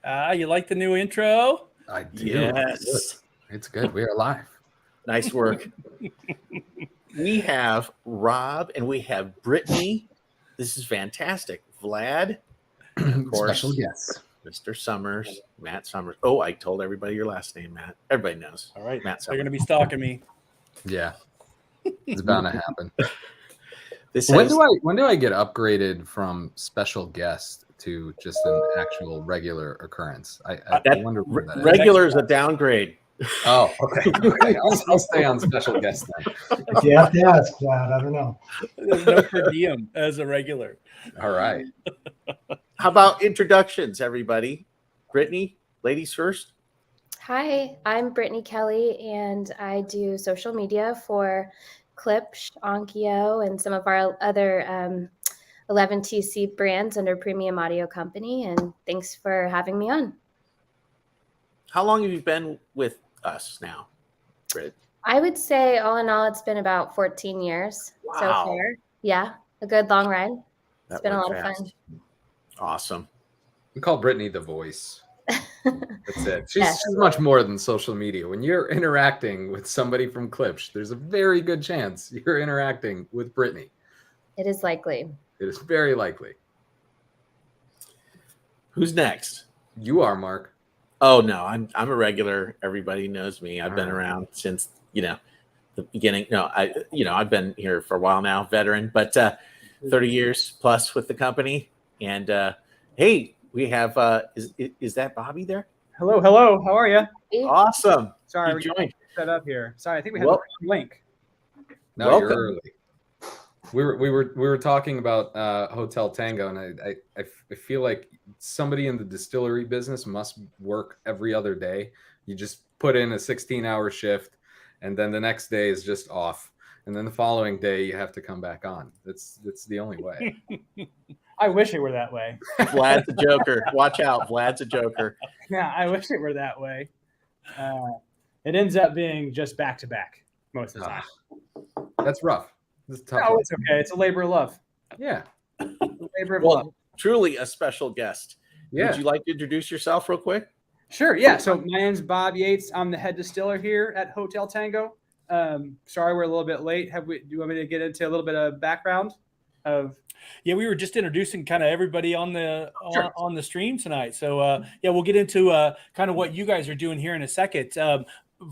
You like the new intro? I do. Yes. It's good. We are live. Nice work. We have Rob and we have Brittany. This is fantastic. Vlad, and of course, Special guests. Mr. Summers, Matt Summers. Oh, I told everybody your last name, Matt. Everybody knows. All right. Matt They're going to Summers. be stalking me. Yeah. It's bound to happen. When do I get upgraded from special guest to just an actual regular occurrence? I wonder where that is. Regular is a downgrade. Oh, okay. I'll stay on special guest then. If you have to ask, Vlad, I don't know. There's no per diem as a regular. All right. How about introductions, everybody? Brittany, ladies first. Hi, I'm Brittany Kelly, and I do social media for Klipsch, Onkyo, and some of our other 11TC brands under Premium Audio Company. And thanks for having me on. How long have you been with us now, Britt? I would say, all in all, it's been about 14 years so far. Yeah, a good long ride. It's been a lot of fun. Awesome. We call Brittany the voice. That's it. She's much more than social media. When you're interacting with somebody from Klipsch, there's a very good chance you're interacting with Brittany. It is likely. It is very likely. Who's next? You are, Mark. Oh no, I'm a regular. Everybody knows me. I've been around since the beginning. No, I've been here for a while now, veteran, but 30 years plus with the company. And hey, we have is that Bobby there? Hello. How are you? Awesome. Sorry, you joined. Set up here. Sorry, I think we had the wrong link. No, Welcome. you're early. We were talking about Hotel Tango, and I feel like somebody in the distillery business must work every other day. You just put in a 16-hour shift, and then the next day is just off, and then the following day you have to come back on. That's the only way. I wish it were that way. Vlad's a joker. Watch out, Vlad's a joker. Yeah, I wish it were that way. It ends up being just back to back most of the time. That's rough. It's tough. No, it's okay. It's a labor of love. Yeah. Labor of love. Truly a special guest. Yeah. Would you like to introduce yourself real quick? Sure. Yeah. So my name's Bob Yates. I'm the head distiller here at Hotel Tango. Sorry, we're a little bit late. Do you want me to get into a little bit of background of? Yeah, we were just introducing kind of everybody on the on the stream tonight. So we'll get into kind of what you guys are doing here in a second.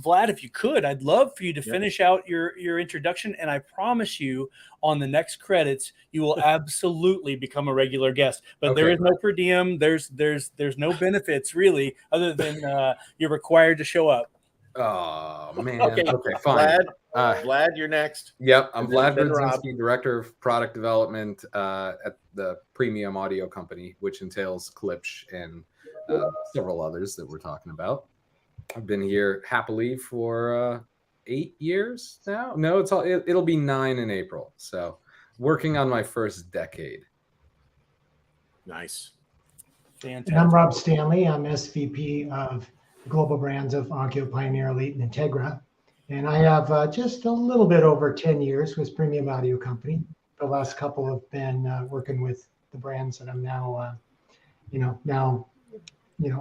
Vlad, if you could, I'd love for you to finish out your introduction, and I promise you, on the next credits, you will absolutely become a regular guest. But there is no per diem. There's no benefits really, other than you're required to show up. Oh man. Okay, fine. Vlad, you're next. Yep, I'm Vlad then Brzezinski, Director of Product Development at the Premium Audio Company, which entails Klipsch and several others that we're talking about. I've been here happily for 8 years now. No, it'll be 9 in April. So working on my first decade. Nice. Fantastic. And I'm Rob Stanley. I'm SVP of Global Brands of Onkyo, Pioneer, Elite, and Integra. And I have just a little bit over 10 years with Premium Audio Company. The last couple have been working with the brands that I'm now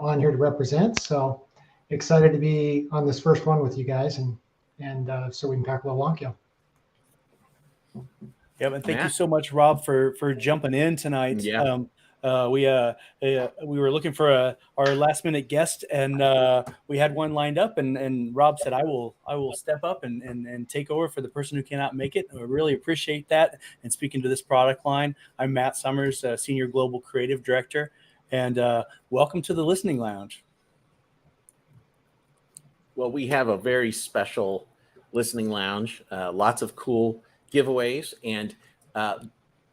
on here to represent. So excited to be on this first one with you guys, and so we can talk a little Onkyo. Yeah, and thank you so much, Rob, for jumping in tonight. Yeah. We were looking for our last minute guest, and we had one lined up, and Rob said, I will step up and take over for the person who cannot make it. I really appreciate that. And speaking to this product line, I'm Matt Summers, Senior Global Creative Director, and welcome to the Listening Lounge. Well, we have a very special listening lounge, lots of cool giveaways, and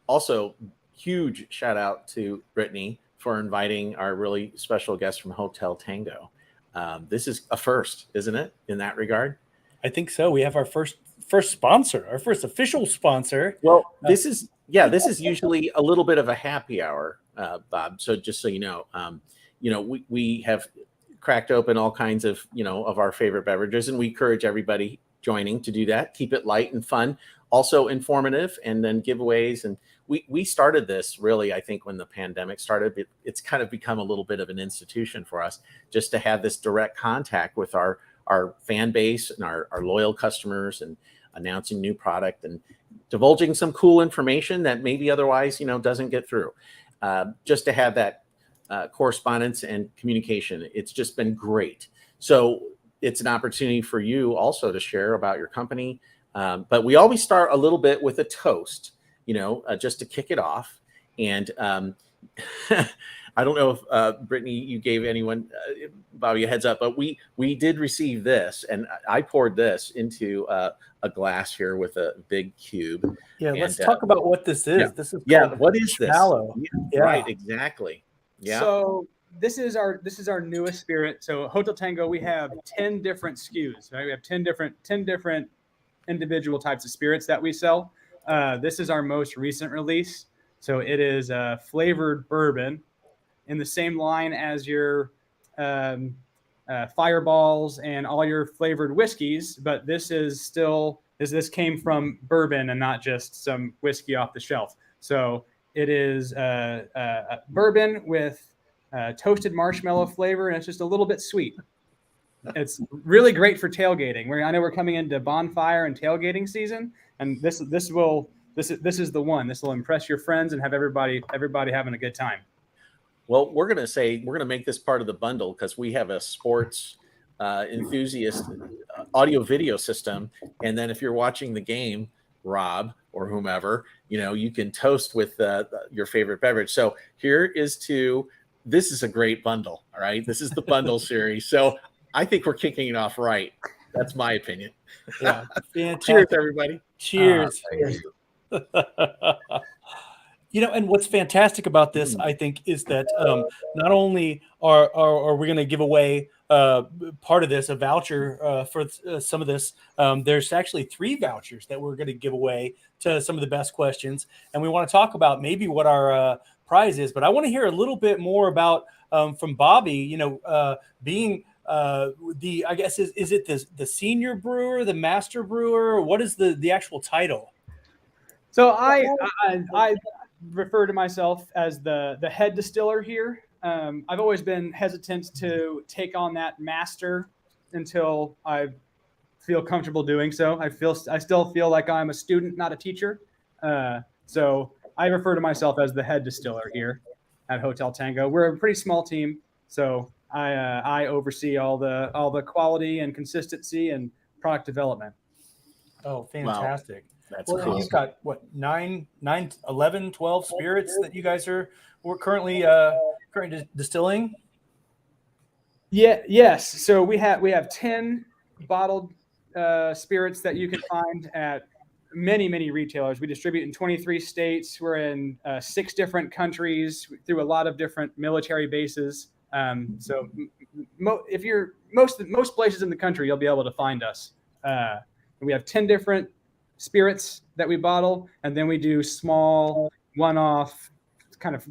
also huge shout out to Brittany for inviting our really special guest from Hotel Tango. This is a first, isn't it, in that regard? I think so. We have our first sponsor, our first official sponsor. Well, this is usually a little bit of a happy hour, Bob. So just so you know, we have cracked open all kinds of, of our favorite beverages, and we encourage everybody joining to do that. Keep it light and fun. also informative, and then giveaways. And we started this really, I think, when the pandemic started. It's kind of become a little bit of an institution for us, just to have this direct contact with our fan base and our loyal customers, and announcing new product and divulging some cool information that maybe otherwise, doesn't get through. Just to have that correspondence and communication. It's just been great. So it's an opportunity for you also to share about your company. But we always start a little bit with a toast, just to kick it off. And I don't know if Brittany, you gave anyone, Bobby, a heads up, but we did receive this, and I poured this into a glass here with a big cube. Yeah, and, let's talk about what this is. Yeah. This is Yeah, what is this? Shallow. Yeah. Right, exactly. Yeah. So this is our newest spirit. So Hotel Tango, we have 10 different SKUs. Right? We have 10 different individual types of spirits that we sell. This is our most recent release. So it is flavored bourbon, in the same line as your Fireballs and all your flavored whiskeys, but this came from bourbon and not just some whiskey off the shelf. So it is bourbon with toasted marshmallow flavor, and it's just a little bit sweet. It's really great for tailgating. I know we're coming into bonfire and tailgating season, and this is the one. This will impress your friends and have everybody having a good time. Well, we're going to make this part of the bundle, because we have a sports enthusiast audio video system. And then if you're watching the game, Rob or whomever, you can toast with your favorite beverage. So this is a great bundle. All right. This is the bundle series. So I think we're kicking it off right. That's my opinion. Yeah. Cheers, everybody. Cheers. And what's fantastic about this, I think, is that not only are we going to give away part of this, a voucher for some of this, there's actually 3 vouchers that we're going to give away to some of the best questions. And we want to talk about maybe what our prize is. But I want to hear a little bit more about from Bobby, being I guess, is it the senior brewer, the master brewer? What is the actual title? So I refer to myself as the head distiller here. I've always been hesitant to take on that master until I feel comfortable doing so. I still feel like I'm a student, not a teacher. So I refer to myself as the head distiller here at Hotel Tango. We're a pretty small team, so I oversee all the quality and consistency and product development. Oh, fantastic. Wow. That's well, cool. You've got what, 11, 12 spirits that you guys we're currently distilling? Yeah, yes. So we have 10 bottled spirits that you can find at many retailers. We distribute in 23 states. We're in 6 different countries through a lot of different military bases. So if you're most places in the country, you'll be able to find us. We have 10 different spirits that we bottle, and then we do small one-off kind of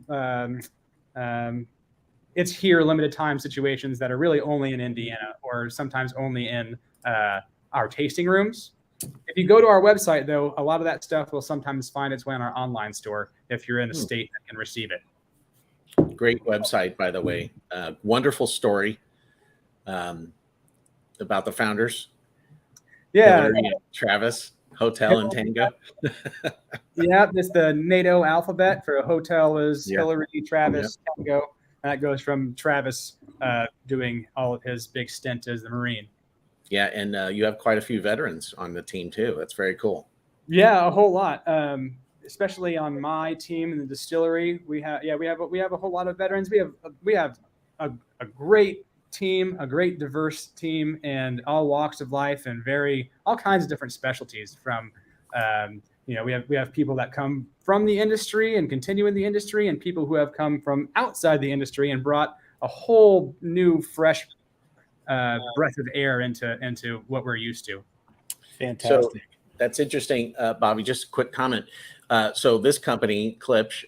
it's here limited time situations that are really only in Indiana, or sometimes only in our tasting rooms. If you go to our website, though, a lot of that stuff will sometimes find its way on our online store if you're in a state that can receive it. Great website, by the way. Wonderful story about the founders. Yeah, Hillary, Travis, Hotel and Tango. Yeah, it's the NATO alphabet. For a hotel is Hillary, Travis, Tango. And that goes from Travis doing all of his big stint as the Marine. Yeah, and you have quite a few veterans on the team too. That's very cool. Yeah, a whole lot. Especially on my team in the distillery, we have a whole lot of veterans. We have a great team, a great diverse team, and all walks of life, and all kinds of different specialties. From we have people that come from the industry and continue in the industry, and people who have come from outside the industry and brought a whole new, fresh breath of air into what we're used to. Fantastic. So that's interesting, Bobby. Just a quick comment. So this company, Klipsch,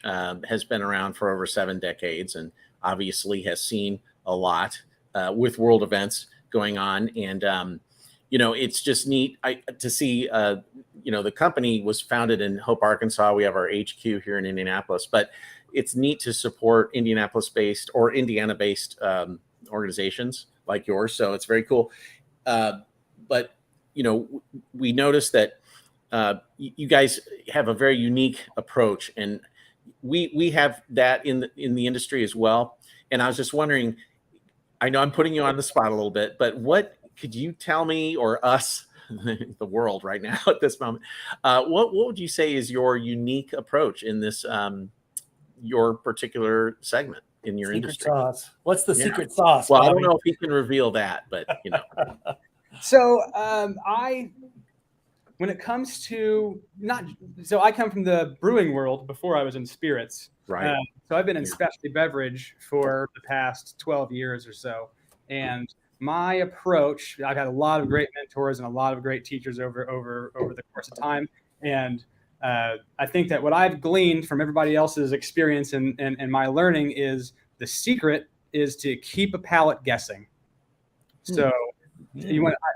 has been around for over 7 decades, and obviously has seen a lot with world events going on. And it's just neat to see. The company was founded in Hope, Arkansas. We have our HQ here in Indianapolis, but it's neat to support Indianapolis-based or Indiana-based organizations like yours. So it's very cool. But we noticed that you guys have a very unique approach, and we have that in the industry as well. And I was just wondering, I know I'm putting you on the spot a little bit, but what could you tell me, or us, the world right now at this moment, what would you say is your unique approach in this your particular segment in your Secret industry? sauce. What's the secret sauce? Well, Bobby? I don't know if he can reveal that, but So when it comes to I come from the brewing world before I was in spirits. right. So I've been in specialty beverage for the past 12 years or so. And my approach, I've had a lot of great mentors and a lot of great teachers over the course of time. And I think that what I've gleaned from everybody else's experience and my learning is the secret is to keep a palate guessing. So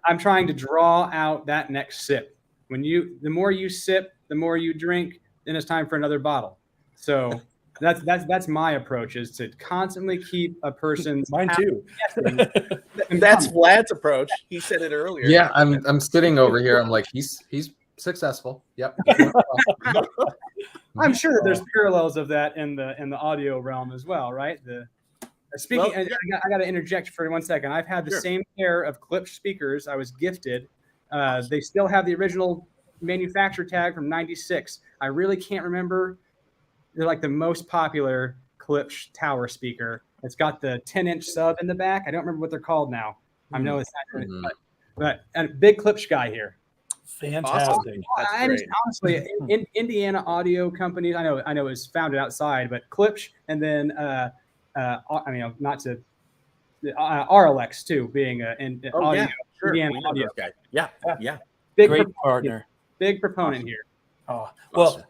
I'm trying to draw out that next sip. The more you sip, the more you drink, then it's time for another bottle. So that's my approach, is to constantly keep a person's Mine too. guessing. And that's Vlad's approach. He said it earlier. Yeah, I'm sitting over here. I'm like, he's successful. Yep. I'm sure that there's parallels of that in the audio realm as well, right? Speaking, I got to interject for 1 second. I've had the same pair of Klipsch speakers I was gifted. They still have the original manufacturer tag from '96. I really can't remember. They're like the most popular Klipsch tower speaker. It's got the 10-inch sub in the back. I don't remember what they're called now. I know it's not, but a big Klipsch guy here. Fantastic. Awesome. Honestly, Indiana audio companies. I know it was founded outside, but Klipsch, and then not to RLX too, being an audio. Indiana audio guy. Yeah. Great partner. Big proponent here. Oh, well,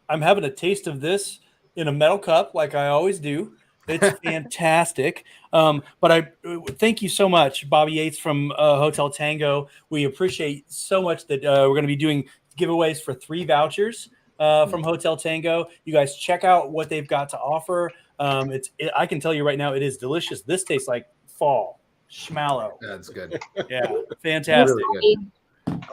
I'm having a taste of this in a metal cup, like I always do. It's fantastic. But I thank you so much, Bobby Yates from Hotel Tango. We appreciate so much that we're going to be doing giveaways for 3 vouchers from Hotel Tango. You guys check out what they've got to offer. I can tell you right now, it is delicious. This tastes like fall. Schmallow. That's good. Yeah, fantastic. Really good.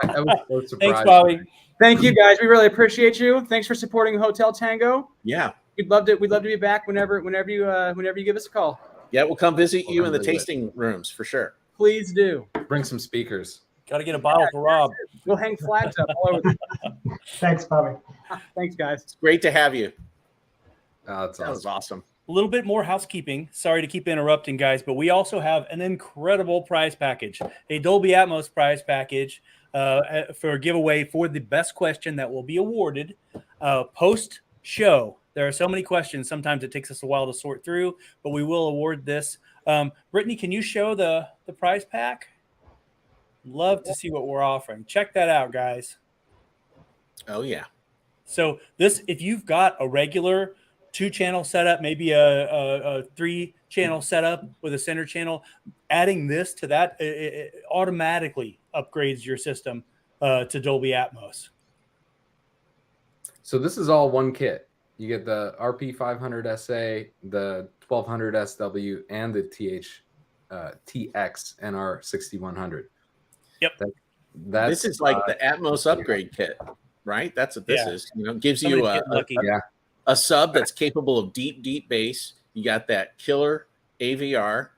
I was so surprised. Thanks, Bobby. Thank you, guys. We really appreciate you. Thanks for supporting Hotel Tango. Yeah. We'd love to be back whenever you give us a call. Yeah, we'll come visit you in the tasting rooms for sure. Please do. Bring some speakers. Got to get a bottle for Rob. We'll hang flags up all over. Thanks, Bobby. Thanks, guys. It's great to have you. That's That awesome. was awesome. A little bit more housekeeping. Sorry to keep interrupting, guys, but we also have an incredible prize package, a Dolby Atmos prize package for a giveaway for the best question that will be awarded post-show. There are so many questions. Sometimes it takes us a while to sort through, but we will award this. Brittany, can you show the prize pack? Love to see what we're offering. Check that out, guys. Oh, yeah. So this, if you've got a regular 2-channel setup, maybe a 3-channel setup with a center channel, adding this to that, it automatically upgrades your system to Dolby Atmos. So this is all one kit. You get the RP500 SA, the 1200 SW, and the TX NR6100. Yep. This is like the Atmos upgrade kit, right? That's what this is. Gives you a sub that's capable of deep bass. You got that killer AVR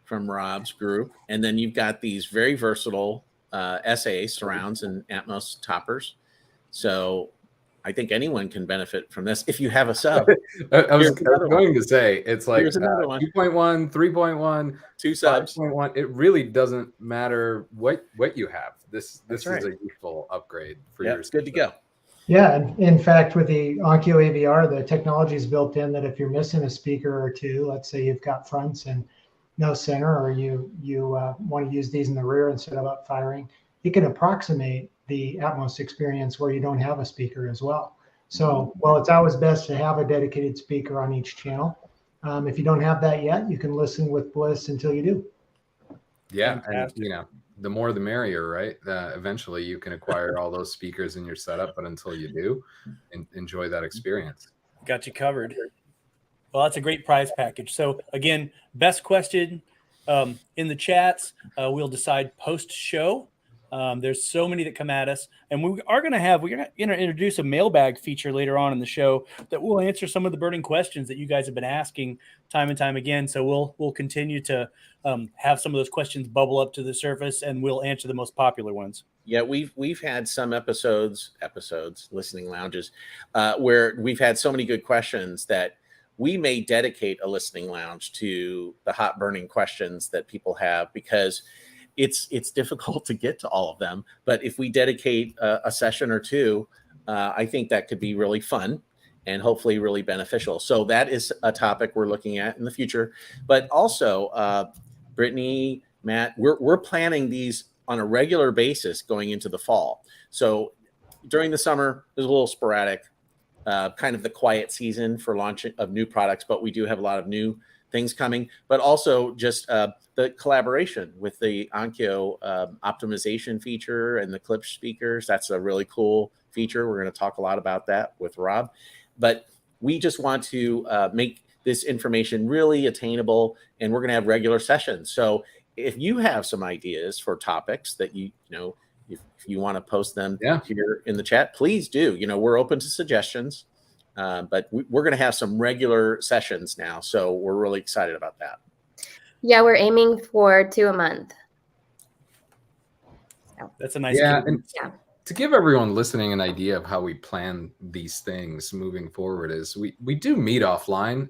from Rob's group, and then you've got these very versatile SA surrounds and Atmos toppers. So I think anyone can benefit from this if you have a sub. I was going to say, it's like 2.1, 3.1, 2 subs. 5.1. It really doesn't matter what you have. This is right. a useful upgrade for Yeah, your it's good to go. Yeah, and in fact, with the Onkyo AVR, the technology is built in that if you're missing a speaker or two, let's say you've got fronts and no center, or you want to use these in the rear instead of up firing, you can approximate the Atmos experience where you don't have a speaker as well. So, well, it's always best to have a dedicated speaker on each channel. If you don't have that yet, you can listen with Bliss until you do. Yeah, Fantastic. and the more the merrier, right? Eventually you can acquire all those speakers in your setup, but until you do, enjoy that experience. Got you covered. Well, that's a great prize package. So again, best question in the chats. We'll decide post show. There's so many that come at us, and we're going to introduce a mailbag feature later on in the show that will answer some of the burning questions that you guys have been asking time and time again. So we'll continue to have some of those questions bubble up to the surface, and we'll answer the most popular ones. Yeah, we've had some episodes, listening lounges, where we've had so many good questions that we may dedicate a listening lounge to the hot burning questions that people have, because it's difficult to get to all of them. But if we dedicate a session or two, I think that could be really fun and hopefully really beneficial. So that is a topic we're looking at in the future. But also, Brittany, Matt, we're planning these on a regular basis going into the fall. So during the summer, it was a little sporadic, kind of the quiet season for launch of new products, but we do have a lot of new things coming, but also just the collaboration with the Onkyo optimization feature and the Klipsch speakers. That's a really cool feature. We're going to talk a lot about that with Rob, but we just want to make this information really attainable, and we're going to have regular sessions. So if you have some ideas for topics that you know, if you want to post them here in the chat, please do. You know, we're open to suggestions, but we're going to have some regular sessions now. So we're really excited about that. Yeah, we're aiming for 2 a month. So. That's a nice and to give everyone listening an idea of how we plan these things moving forward is we do meet offline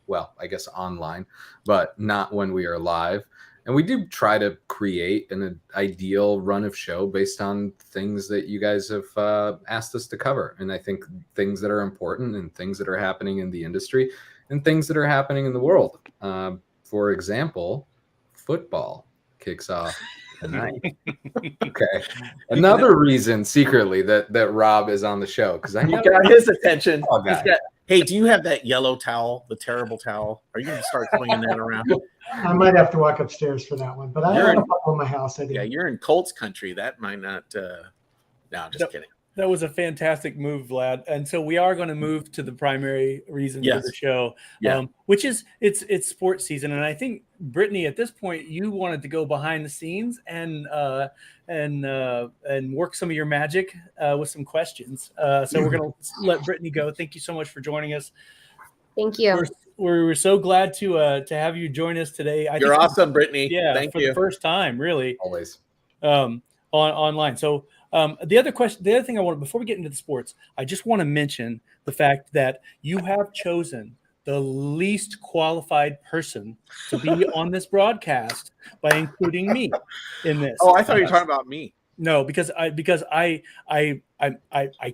well, I guess online, but not when we are live. And we do try to create an ideal run of show based on things that you guys have asked us to cover. And I think things that are important and things that are happening in the industry and things that are happening in the world. For example, football kicks off tonight. Okay. Another reason secretly that Rob is on the show, because I know got his attention. Hey, do you have that yellow towel, the terrible towel? Are you going to start swinging that around? I might have to walk upstairs for that one, but I have a couple in my house. Yeah, you're in Colts country. That might not. No, just kidding. That was a fantastic move, Vlad. And so we are going to move to the primary reason for the show, which is it's sports season. And I think, Brittany, at this point, you wanted to go behind the scenes and work some of your magic with some questions. So we're going to let Brittany go. Thank you so much for joining us. Thank you. We're so glad to have you join us today. You're awesome, Brittany. Yeah, thank you. The first time, really. Always. Online. So the other thing I want, before we get into the sports, I just want to mention the fact that you have chosen the least qualified person to be on this broadcast by including me in this. Oh, I thought you were talking about me. No, because I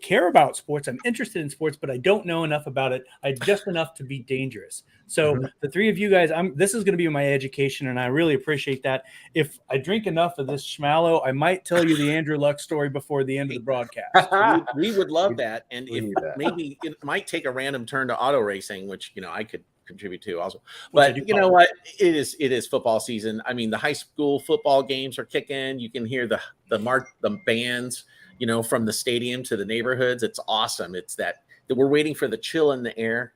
care about sports. I'm interested in sports, but I don't know enough about it. Just enough to be dangerous. So the three of you guys, this is going to be my education, and I really appreciate that. If I drink enough of this schmallow, I might tell you the Andrew Luck story before the end of the broadcast. we would love that, and maybe it might take a random turn to auto racing, which I could contribute to also. But you know what? It is football season. I mean, the high school football games are kicking. You can hear the bands, from the stadium to the neighborhoods. It's awesome. It's that we're waiting for the chill in the air,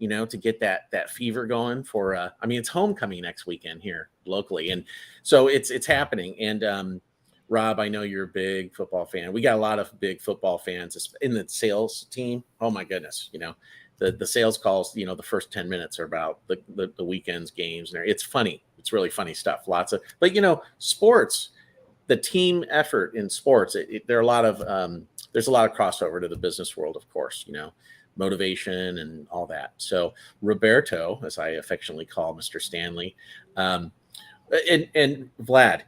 to get that fever going for it's homecoming next weekend here locally. And so it's happening. And Rob, I know you're a big football fan. We got a lot of big football fans in the sales team. Oh my goodness. The sales calls, the first 10 minutes are about the weekend's games. And it's funny. It's really funny stuff. But sports, the team effort in sports, there's a lot of crossover to the business world, of course, motivation and all that. So Roberto, as I affectionately call Mr. Stanley, and Vlad,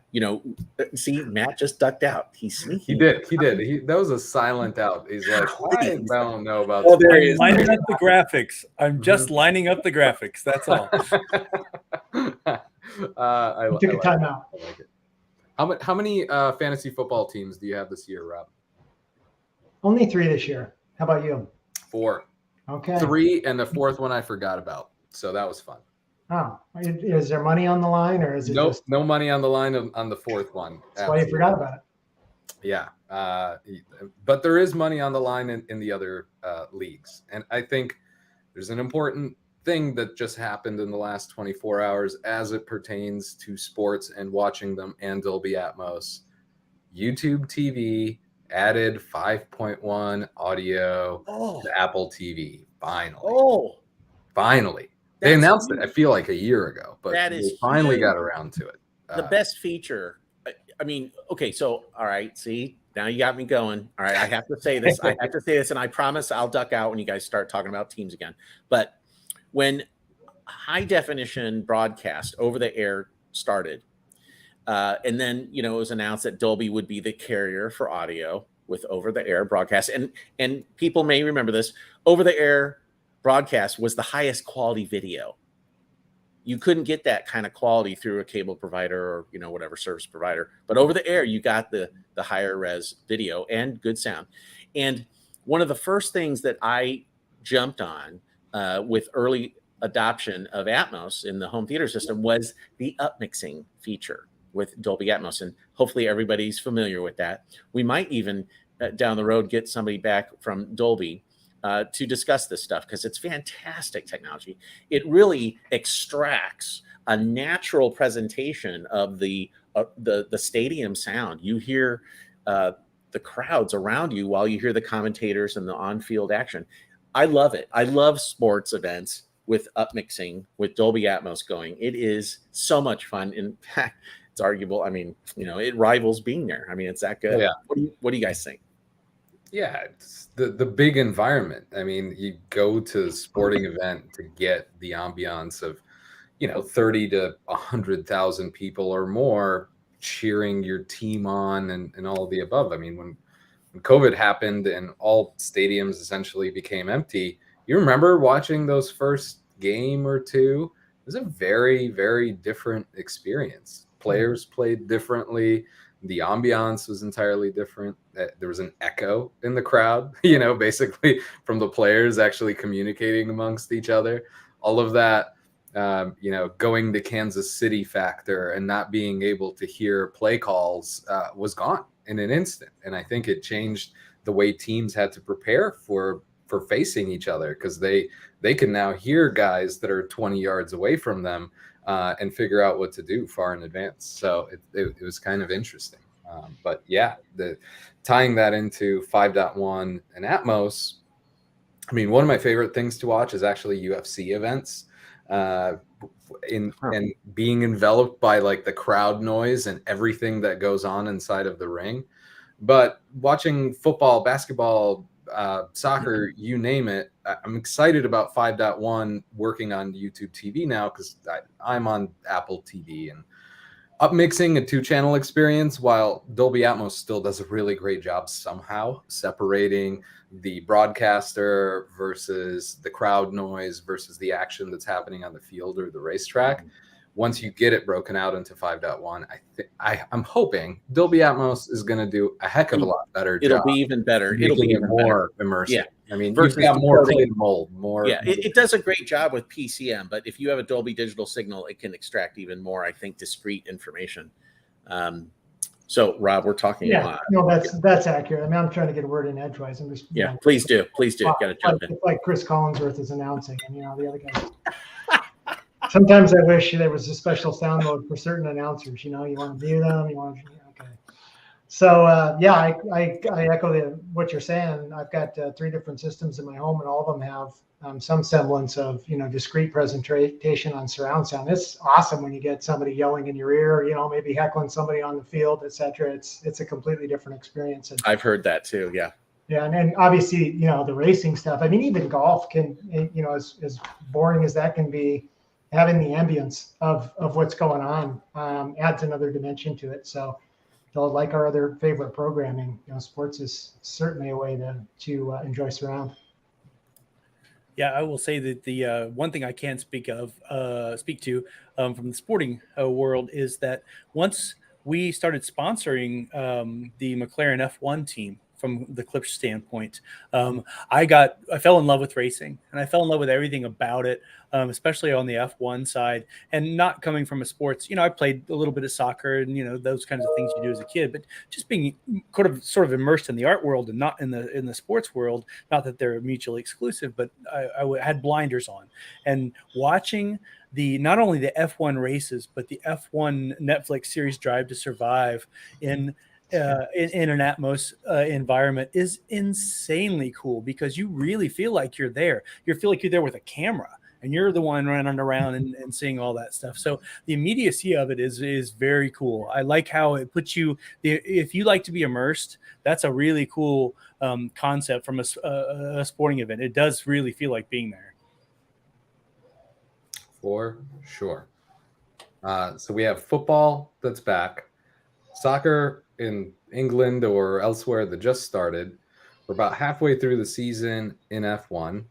see, Matt just ducked out. He's sneaky. He did. That was a silent out. He's like, I don't know about. Oh, there he is. Lining up the graphics. I'm just lining up the graphics. That's all. I took a timeout. I like it. How many fantasy football teams do you have this year, Rob? Only 3 this year. How about you? 4. Okay. 3, and the 4th one I forgot about. So that was fun. Oh, is there money on the line, or is it No, just no money on the line on the fourth one. that's why you forgot about it? Yeah, but there is money on the line in the other leagues, and I think there's an important thing that just happened in the last 24 hours as it pertains to sports and watching them and Dolby Atmos. YouTube TV added 5.1 audio to Apple TV. Finally. They That's announced it, I huge. feel like a year ago, but That they is finally got huge. around to it. The best feature. I mean, okay, so all right, see, now you got me going. All right, I have to say this. I have to say this, and I promise I'll duck out when you guys start talking about teams again. But when high definition broadcast over the air started, and then it was announced that Dolby would be the carrier for audio with over the air broadcast, and people may remember this. Over the air broadcast was the highest quality video. You couldn't get that kind of quality through a cable provider or whatever service provider, but over the air you got the higher res video and good sound. And one of the first things that I jumped on with early adoption of Atmos in the home theater system was the upmixing feature with Dolby Atmos, and hopefully everybody's familiar with that. We might even down the road get somebody back from Dolby to discuss this stuff, because it's fantastic technology. It really extracts a natural presentation of the stadium sound. You hear the crowds around you while you hear the commentators and the on-field action. I love it. I love sports events with upmixing, with Dolby Atmos going. It is so much fun. In fact, it's arguable. I mean, it rivals being there. I mean, it's that good. Yeah. What do you guys think? Yeah, it's the big environment. I mean, you go to a sporting event to get the ambiance of, 30 to 100,000 people or more cheering your team on and all of the above. I mean, when COVID happened and all stadiums essentially became empty, you remember watching those first game or two? It was a very, very different experience. Players played differently. The ambiance was entirely different. There was an echo in the crowd, basically from the players actually communicating amongst each other. All of that, going to Kansas City factor and not being able to hear play calls was gone in an instant. And I think it changed the way teams had to prepare for facing each other, because they can now hear guys that are 20 yards away from them and figure out what to do far in advance. So it was kind of interesting. But yeah, tying that into 5.1 and Atmos, I mean, one of my favorite things to watch is actually UFC events and being enveloped by like the crowd noise and everything that goes on inside of the ring. But watching football, basketball, soccer, you name it, I'm excited about 5.1 working on YouTube TV now, because I'm on Apple TV, and upmixing a 2-channel experience while Dolby Atmos still does a really great job somehow separating the broadcaster versus the crowd noise versus the action that's happening on the field or the racetrack. Once you get it broken out into 5.1, I'm hoping Dolby Atmos is going to do a heck of a lot better job. It'll be even better. It'll be even more immersive. Yeah. I mean, Versus you've got more decoding. clay mold, more. Yeah, it does a great job with PCM, but if you have a Dolby digital signal, it can extract even more, I think, discrete information. So, Rob, we're talking. Yeah, no, that's accurate. I mean, I'm trying to get a word in edgewise. I'm just, please do. Got to jump in. Like Chris Collinsworth is announcing, and the other guys. Sometimes I wish there was a special sound mode for certain announcers. You want to view them. You want to, okay. So I echo what you're saying. I've got 3 different systems in my home, and all of them have some semblance of discrete presentation on surround sound. It's awesome when you get somebody yelling in your ear, maybe heckling somebody on the field, etc. It's a completely different experience. And I've heard that too. Yeah. Yeah, and then obviously the racing stuff. I mean, even golf can, as boring as that can be, having the ambience of what's going on adds another dimension to it. So, like our other favorite programming, sports is certainly a way to enjoy surround. Yeah, I will say that the one thing I can speak to from the sporting world is that once we started sponsoring the McLaren F1 team from the Klipsch standpoint. I fell in love with racing, and I fell in love with everything about it, especially on the F1 side. And not coming from a sports, I played a little bit of soccer and those kinds of things you do as a kid, but just being sort of immersed in the art world and not in the sports world. Not that they're mutually exclusive, but I had blinders on, and watching not only the F1 races, but the F1 Netflix series Drive to Survive in an Atmos environment is insanely cool, because you really feel like you're there. You feel like you're there with a camera, and you're the one running around and seeing all that stuff. So the immediacy of it is very cool. I like how it puts you, if you like to be immersed, that's a really cool concept from a sporting event. It does really feel like being there. For sure. So we have football that's back, soccer in England or elsewhere that just started. We're about halfway through the season in F1.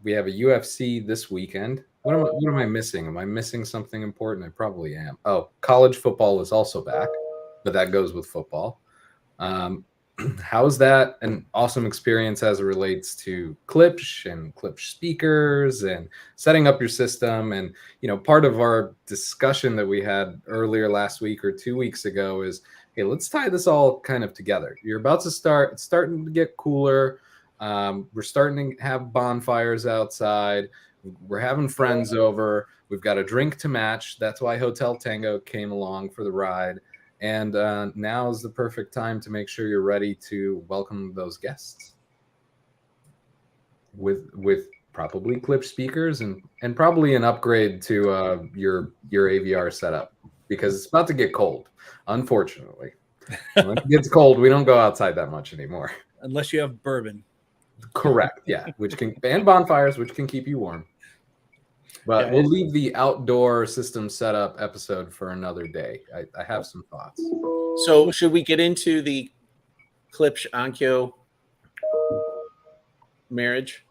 We have a UFC this weekend. What am I missing? Am I missing something important? I probably am. Oh, college football is also back, but that goes with football. How's that an awesome experience as it relates to Klipsch and Klipsch speakers and setting up your system? And, part of our discussion that we had earlier last week or 2 weeks ago is, hey, let's tie this all kind of together. You're about to start. It's starting to get cooler. We're starting to have bonfires outside. We're having friends over. We've got a drink to match. That's why Hotel Tango came along for the ride. And now is the perfect time to make sure you're ready to welcome those guests with probably Klipsch speakers and probably an upgrade to your AVR setup, because it's about to get cold. Unfortunately, when it gets cold, we don't go outside that much anymore. Unless you have bourbon. Correct. Yeah, and bonfires, which can keep you warm. But Yeah, we'll leave the outdoor system setup episode for another day. I have some thoughts. So should we get into the Klipsch Onkyo marriage?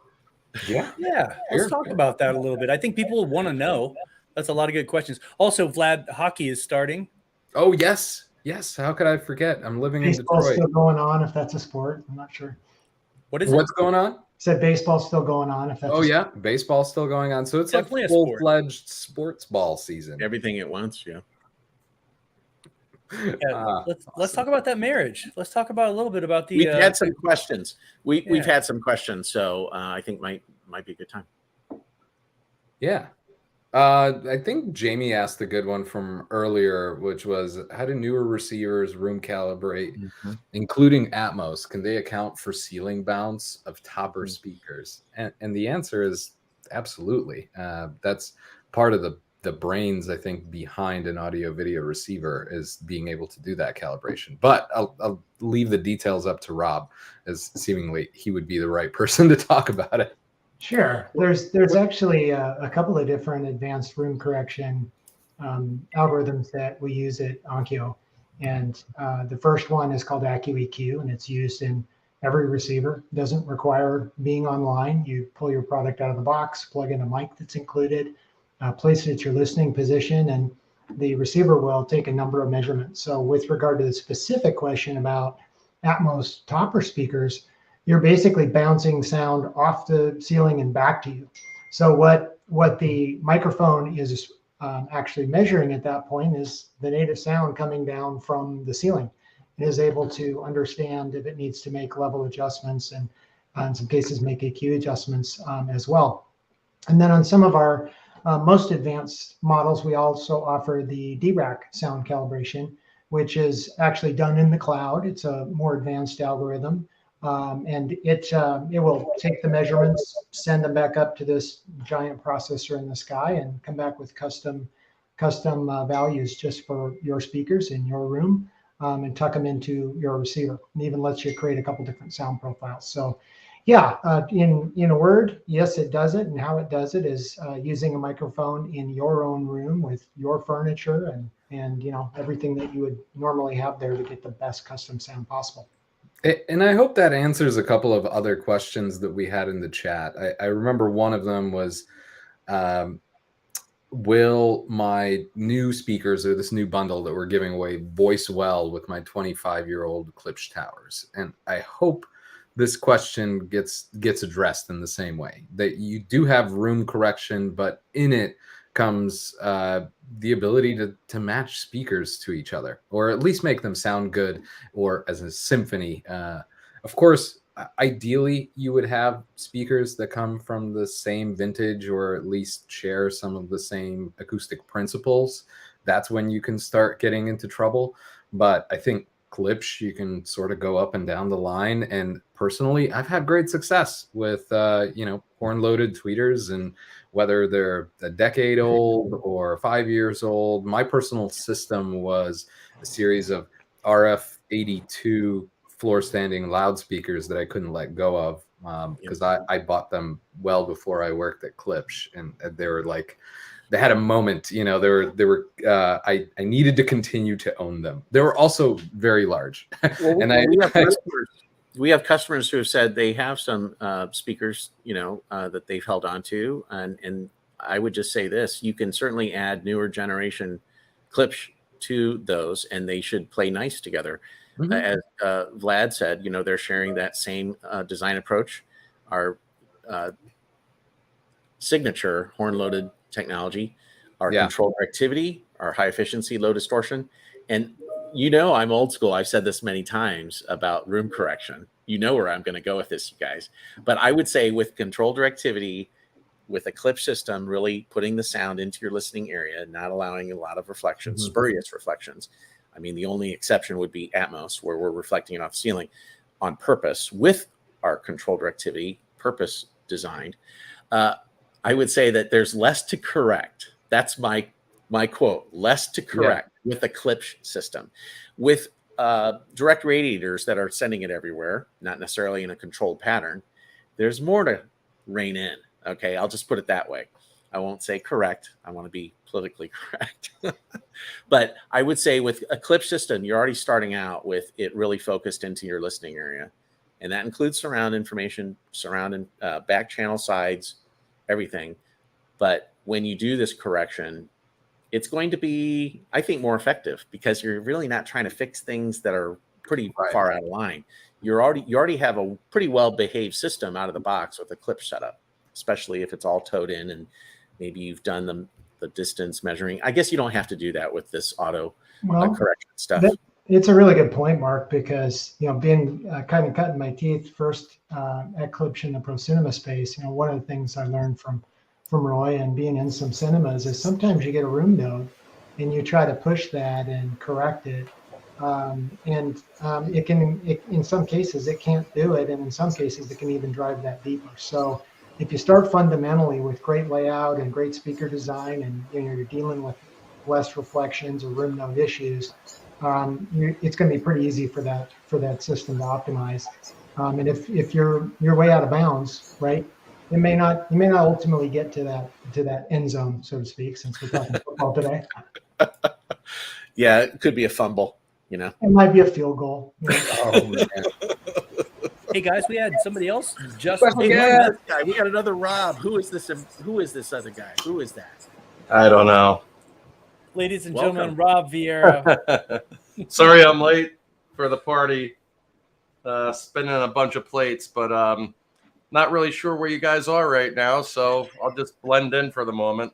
Yeah. Let's talk about that a little bit. I think people want to know. That's a lot of good questions. Also, Vlad, hockey is starting. Oh, yes. How could I forget? I'm living in Baseball's Detroit. still going on, if that's a sport. I'm not sure. What's going on? Said baseball's still going on, if that's Oh, yeah. Baseball's still going on. So it's Definitely a like sport. full-fledged sports ball season. Everything at once, yeah. Yeah, let's talk about that marriage. Let's talk about a little bit about the. We've had some questions. We've had some questions, so I think might be a good time. Yeah. I think Jamie asked a good one from earlier, which was, how do newer receivers room calibrate, including Atmos? Can they account for ceiling bounce of topper speakers? And the answer is absolutely. That's part of the brains, I think, behind an audio video receiver, is being able to do that calibration. But I'll leave the details up to Rob, as seemingly he would be the right person to talk about it. Sure. There's actually a couple of different advanced room correction algorithms that we use at Onkyo. And the first one is called AccuEQ, and it's used in every receiver. It doesn't require being online. You pull your product out of the box, plug in a mic that's included, place it at your listening position, and the receiver will take a number of measurements. So with regard to the specific question about Atmos topper speakers, you're basically bouncing sound off the ceiling and back to you. So what the microphone is actually measuring at that point is the native sound coming down from the ceiling. It is able to understand if it needs to make level adjustments, and in some cases make EQ adjustments as well. And then on some of our most advanced models, we also offer the DRAC sound calibration, which is actually done in the cloud. It's a more advanced algorithm. And it will take the measurements, send them back up to this giant processor in the sky, and come back with custom values just for your speakers in your room, and tuck them into your receiver. And even lets you create a couple different sound profiles. So, yeah, in a word, yes, it does it. And how it does it is using a microphone in your own room with your furniture and everything that you would normally have there to get the best custom sound possible. And I hope that answers a couple of other questions that we had in the chat. I remember one of them was, will my new speakers or this new bundle that we're giving away voice well with my 25-year-old Klipsch towers? And I hope this question gets addressed in the same way, that you do have room correction, but in it comes the ability to match speakers to each other, or at least make them sound good, or as a symphony. Of course, ideally you would have speakers that come from the same vintage, or at least share some of the same acoustic principles. That's when you can start getting into trouble. But I think Klipsch, you can sort of go up and down the line. And personally, I've had great success with horn-loaded tweeters, and whether they're a decade old or 5 years old. My personal system was a series of RF82 floor standing loudspeakers that I couldn't let go of, because I bought them well before I worked at Klipsch, and they were like, they had a moment, you know, I needed to continue to own them. They were also very large. Well, And we have customers who have said they have some speakers, that they've held on to. And I would just say this, you can certainly add newer generation Klipsch to those, and they should play nice together. Mhm. As Vlad said, they're sharing that same design approach. Our signature horn-loaded technology, our control activity, our high efficiency, low distortion. And I'm old school. I've said this many times about room correction. You know where I'm going to go with this, you guys. But I would say with control directivity, with a Klipsch system, really putting the sound into your listening area, not allowing a lot of reflections, spurious reflections. I mean, the only exception would be Atmos, where we're reflecting it off the ceiling on purpose with our control directivity, purpose designed. I would say that there's less to correct. That's my quote, less to correct with a Klipsch system. With direct radiators that are sending it everywhere, not necessarily in a controlled pattern, there's more to rein in. Okay, I'll just put it that way. I won't say correct. I want to be politically correct. But I would say with a Klipsch system, you're already starting out with it really focused into your listening area. And that includes surround information, surround and back channel sides, everything. But when you do this correction, it's going to be, I think, more effective, because you're really not trying to fix things that are pretty far out of line. You already have a pretty well behaved system out of the box with a Klipsch setup, especially if it's all towed in and maybe you've done the distance measuring. I guess you don't have to do that with this auto correction stuff. It's a really good point, Mark, because being kind of cutting my teeth first at Klipsch in the pro cinema space, one of the things I learned from Roy and being in some cinemas is sometimes you get a room node and you try to push that and correct it, and it can in some cases it can't do it, and in some cases it can even drive that deeper. So if you start fundamentally with great layout and great speaker design, and you're dealing with less reflections or room node issues, it's going to be pretty easy for that system to optimize. And if you're way out of bounds, right, you may not ultimately get to that end zone, so to speak, since we're talking football today. Yeah, it could be a fumble. It might be a field goal. Oh, man. Hey guys, we had somebody else just. We got another Rob. Who is this other guy? Who is that? I don't know. Ladies and Welcome. gentlemen, Rob Vieira. Sorry I'm late for the party. Spinning a bunch of plates, but not really sure where you guys are right now, so I'll just blend in for the moment.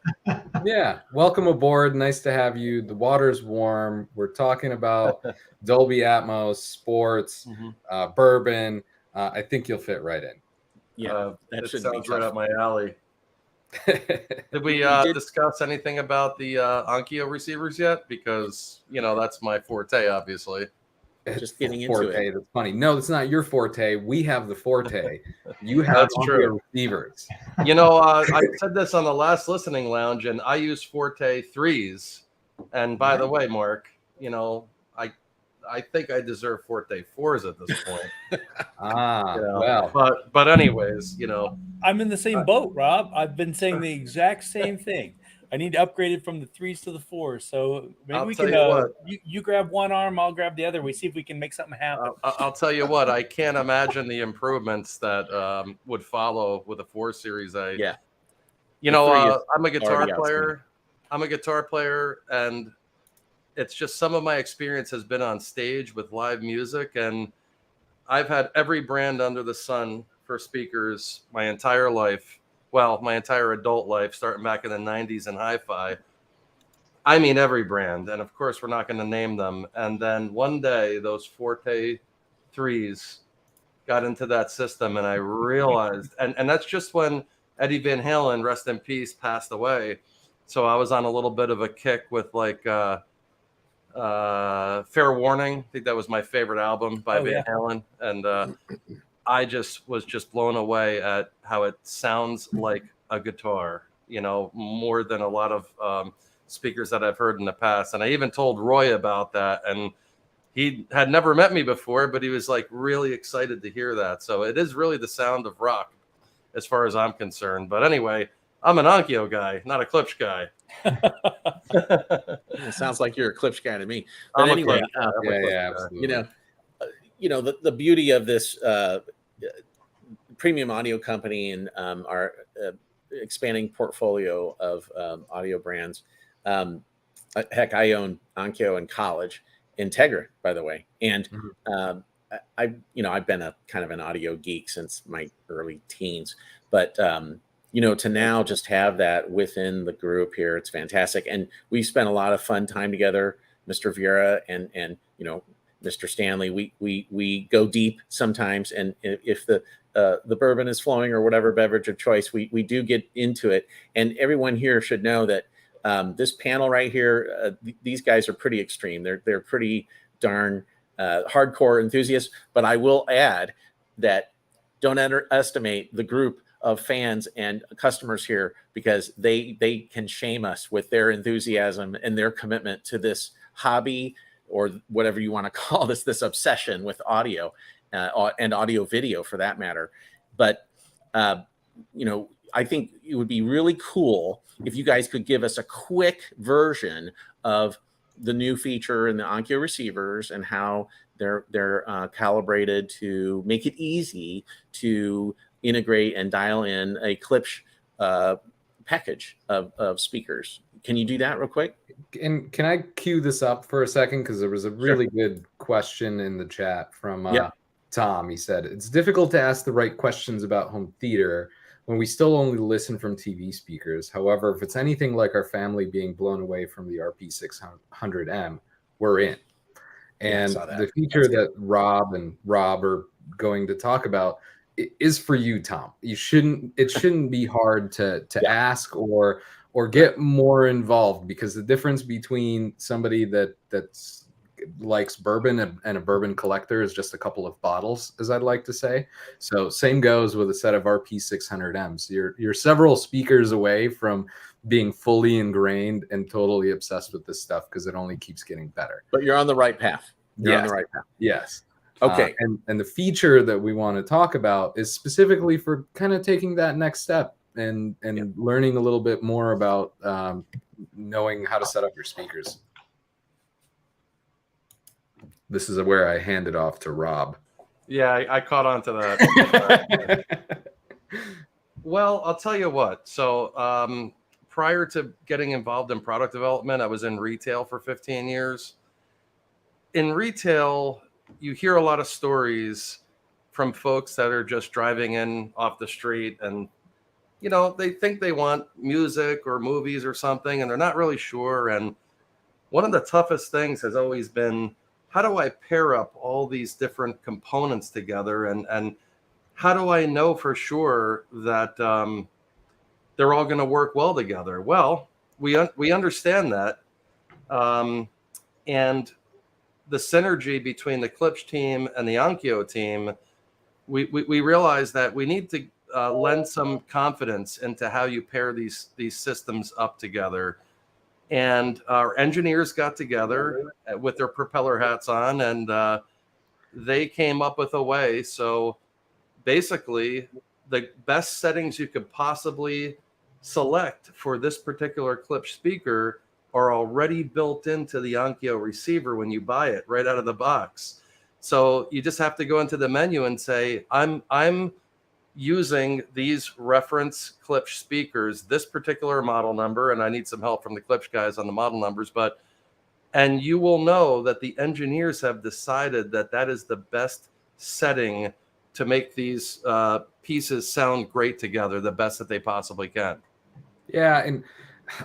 Yeah, welcome aboard. Nice to have you. The water's warm. We're talking about Dolby Atmos, sports, bourbon. I think you'll fit right in. Yeah, that it shouldn't be sounds right tough. up my alley. Did we discuss anything about the Onkyo receivers yet? Because that's my forte, obviously. Just getting into forte. it. That's funny. No, it's not your forte. We have the forte. You have That's Onkyo true. receivers. I said this on the last listening lounge, and I use Forte 3s. And by the way, Mark, I think I deserve Forte 4s at this point. Well. But anyways, I'm in the same boat, Rob. I've been saying the exact same thing. I need to upgrade it from the 3s to the 4s. So maybe I'll we tell can. you what. You grab one arm, I'll grab the other. We see if we can make something happen. I'll tell you what, I can't imagine the improvements that would follow with a 4 series. I'm a guitar player. I'm a guitar player, and it's just some of my experience has been on stage with live music, and I've had every brand under the sun for speakers my entire life. Well, my entire adult life, starting back in the 90s in hi-fi. I mean, every brand. And of course, we're not going to name them. And then one day, those Forte 3s got into that system, and I realized, and that's just when Eddie Van Halen, rest in peace, passed away. So I was on a little bit of a kick with like Fair Warning. I think that was my favorite album by Van Halen. And I just was blown away at how it sounds like a guitar, you know, more than a lot of speakers that I've heard in the past. And I even told Roy about that, and he had never met me before, but he was like really excited to hear that. So it is really the sound of rock as far as I'm concerned. But anyway, I'm an Onkyo guy, not a Klipsch guy. It sounds like you're a Klipsch guy to me. But I'm anyway, absolutely. The beauty of this premium audio company and our expanding portfolio of audio brands. Heck, I own Onkyo in college, Integra, by the way, and I've been a kind of an audio geek since my early teens, but to now just have that within the group here, it's fantastic. And we spent a lot of fun time together, Mr. Vieira and Mr. Stanley. We go deep sometimes, and if the bourbon is flowing or whatever beverage of choice, we do get into it. And everyone here should know that this panel right here, these guys are pretty extreme. They're pretty darn hardcore enthusiasts. But I will add that don't underestimate the group of fans and customers here, because they can shame us with their enthusiasm and their commitment to this hobby, or whatever you want to call this obsession with audio and audio video for that matter. But I think it would be really cool if you guys could give us a quick version of the new feature in the Onkyo receivers and how they're calibrated to make it easy to integrate and dial in a Klipsch package of speakers. Can you do that real quick? And can I cue this up for a second? Because there was a really good question in the chat from Tom. He said, it's difficult to ask the right questions about home theater when we still only listen from TV speakers. However, if it's anything like our family being blown away from the RP600M, we're in. And the feature that Rob are going to talk about is for you, Tom. It shouldn't be hard to ask or get more involved, because the difference between somebody that's likes bourbon and a bourbon collector is just a couple of bottles, as I'd like to say. So same goes with a set of RP600Ms. You're several speakers away from being fully ingrained and totally obsessed with this stuff, because it only keeps getting better. But you're on the right path. You're on the right path. Yes. Okay. And the feature that we want to talk about is specifically for kind of taking that next step and learning a little bit more about knowing how to set up your speakers. This is where I hand it off to Rob. Yeah, I caught on to that. Well, I'll tell you what. So prior to getting involved in product development, I was in retail for 15 years. In retail, you hear a lot of stories from folks that are just driving in off the street, and they think they want music or movies or something, and they're not really sure. And one of the toughest things has always been, how do I pair up all these different components together, and how do I know for sure that they're all going to work well together? Well, we understand that, and the synergy between the Klipsch team and the Onkyo team, we realize that we need to lend some confidence into how you pair these systems up together. And our engineers got together with their propeller hats on, and they came up with a way. So basically, the best settings you could possibly select for this particular Klipsch speaker are already built into the Onkyo receiver when you buy it right out of the box. So you just have to go into the menu and say, I'm using these reference Klipsch speakers, this particular model number, and I need some help from the Klipsch guys on the model numbers, and you will know that the engineers have decided that that is the best setting to make these pieces sound great together, the best that they possibly can. Yeah, and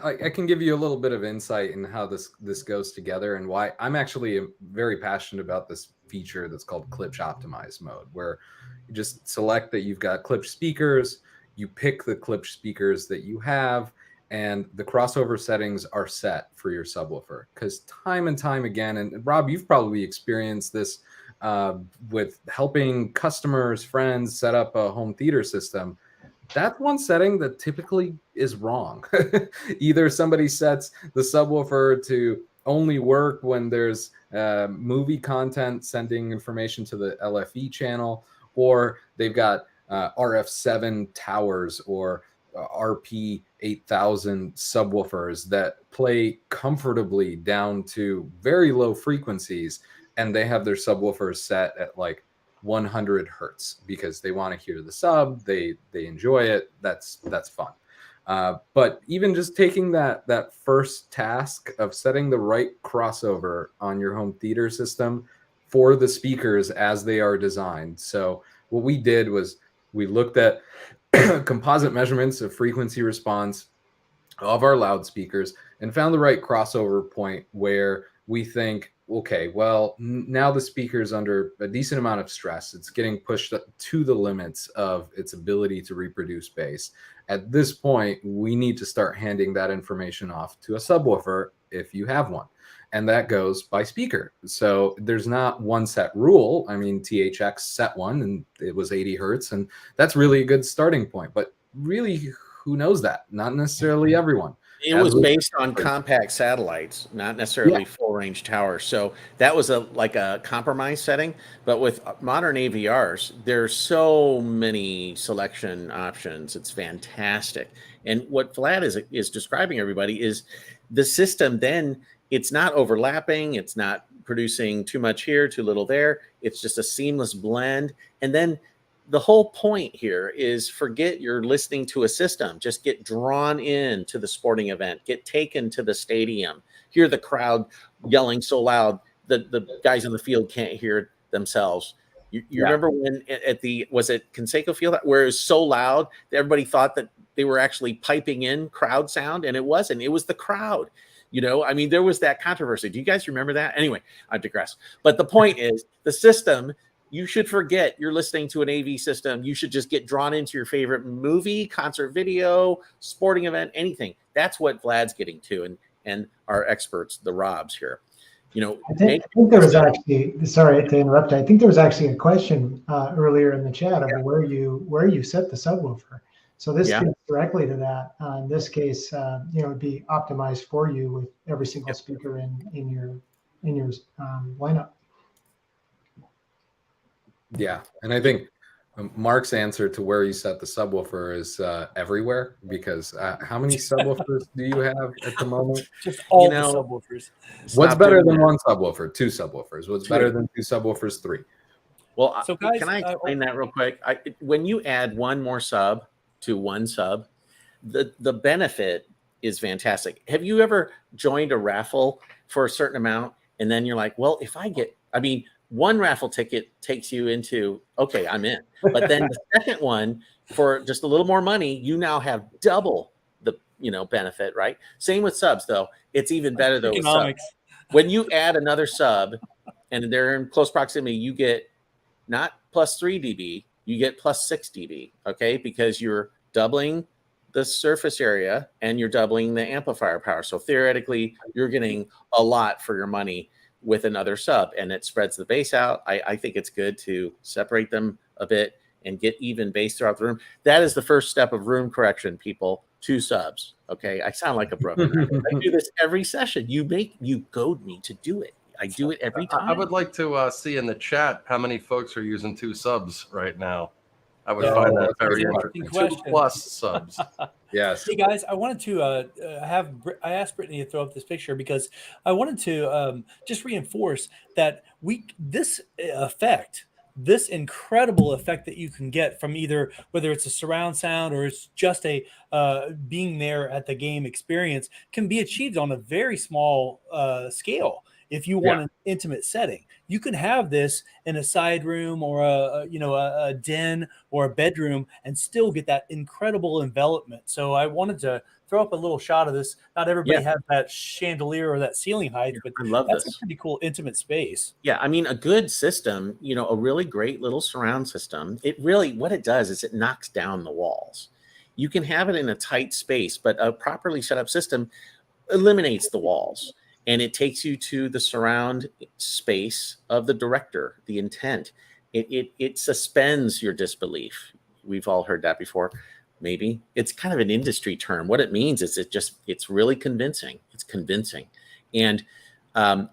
I can give you a little bit of insight in how this goes together and why I'm actually very passionate about this feature that's called Klipsch Optimize mode, where you just select that you've got Klipsch speakers, you pick the Klipsch speakers that you have, and the crossover settings are set for your subwoofer. Because time and time again, and Rob, you've probably experienced this with helping customers, friends set up a home theater system. That's one setting that typically is wrong. Either somebody sets the subwoofer to only work when there's movie content sending information to the LFE channel, or they've got RF7 towers or RP 8000 subwoofers that play comfortably down to very low frequencies, and they have their subwoofers set at like 100 hertz because they want to hear the sub, they enjoy it. That's fun. But even just taking that first task of setting the right crossover on your home theater system for the speakers as they are designed. So what we did was we looked at composite measurements of frequency response of our loudspeakers and found the right crossover point where we think, okay, well, now the speaker's under a decent amount of stress. It's getting pushed to the limits of its ability to reproduce bass. At this point, we need to start handing that information off to a subwoofer if you have one. And that goes by speaker. So there's not one set rule. I mean, THX set one and it was 80 hertz. And that's really a good starting point. But really, who knows that? Not necessarily everyone. It was based on compact satellites, not necessarily full range towers. So that was like a compromise setting. But with modern AVRs, there's so many selection options. It's fantastic. And what Vlad is describing, everybody, is the system then, it's not overlapping. It's not producing too much here, too little there. It's just a seamless blend. And then the whole point here is forget you're listening to a system. Just get drawn in to the sporting event. Get taken to the stadium. Hear the crowd yelling so loud that the guys on the field can't hear themselves. You remember when at the, was it Conseco Field, where it was so loud that everybody thought that they were actually piping in crowd sound, and it wasn't. It was the crowd. You know, I mean, there was that controversy. Do you guys remember that? Anyway, I digress. But the point is, the system, you should forget you're listening to an AV system. You should just get drawn into your favorite movie, concert video, sporting event, anything. That's what Vlad's getting to, and our experts, the Robs here. You know, I think there was actually, sorry to interrupt, I think there was actually a question earlier in the chat of where you set the subwoofer. So this gets directly to that. In this case, it'd be optimized for you with every single speaker in your lineup. Yeah, and I think Mark's answer to where you set the subwoofer is everywhere, because how many subwoofers do you have at the moment? Just all the subwoofers. What's better than one subwoofer? Two subwoofers. What's better than two subwoofers? Three. Well, so guys, can I explain that real quick? When you add one more sub to one sub, the benefit is fantastic. Have you ever joined a raffle for a certain amount, and then you're like, well, if I get, one raffle ticket takes you into, okay, I'm in. But then the second one, for just a little more money, you now have double the benefit, right? Same with subs, though. It's even better though with subs. When you add another sub and they're in close proximity, you get not plus 3 dB, you get plus 6 dB, okay? Because you're doubling the surface area and you're doubling the amplifier power. So theoretically, you're getting a lot for your money with another sub, and it spreads the bass out. I think it's good to separate them a bit and get even bass throughout the room. That is the first step of room correction, people. 2 subs. Okay, I sound like a broken record. I do this every session. You goad me to do it. I do it every time. I would like to see in the chat how many folks are using 2 subs right now. I would find that very interesting. 2+ subs. Yes. Hey guys, I wanted to I asked Brittany to throw up this picture because I wanted to just reinforce that this effect this incredible effect that you can get from either whether it's a surround sound or it's just a being there at the game experience can be achieved on a very small scale. If you want an intimate setting, you can have this in a side room or a den or a bedroom and still get that incredible envelopment. So I wanted to throw up a little shot of this. Not everybody has that chandelier or that ceiling height, but I love that's this. a pretty cool intimate space. Yeah, I mean, a good system, a really great little surround system, it really, what it does is it knocks down the walls. You can have it in a tight space, but a properly set up system eliminates the walls and it takes you to the surround space of the director, the intent. It suspends your disbelief. We've all heard that before. Maybe it's kind of an industry term. What it means is it's really convincing. It's convincing. And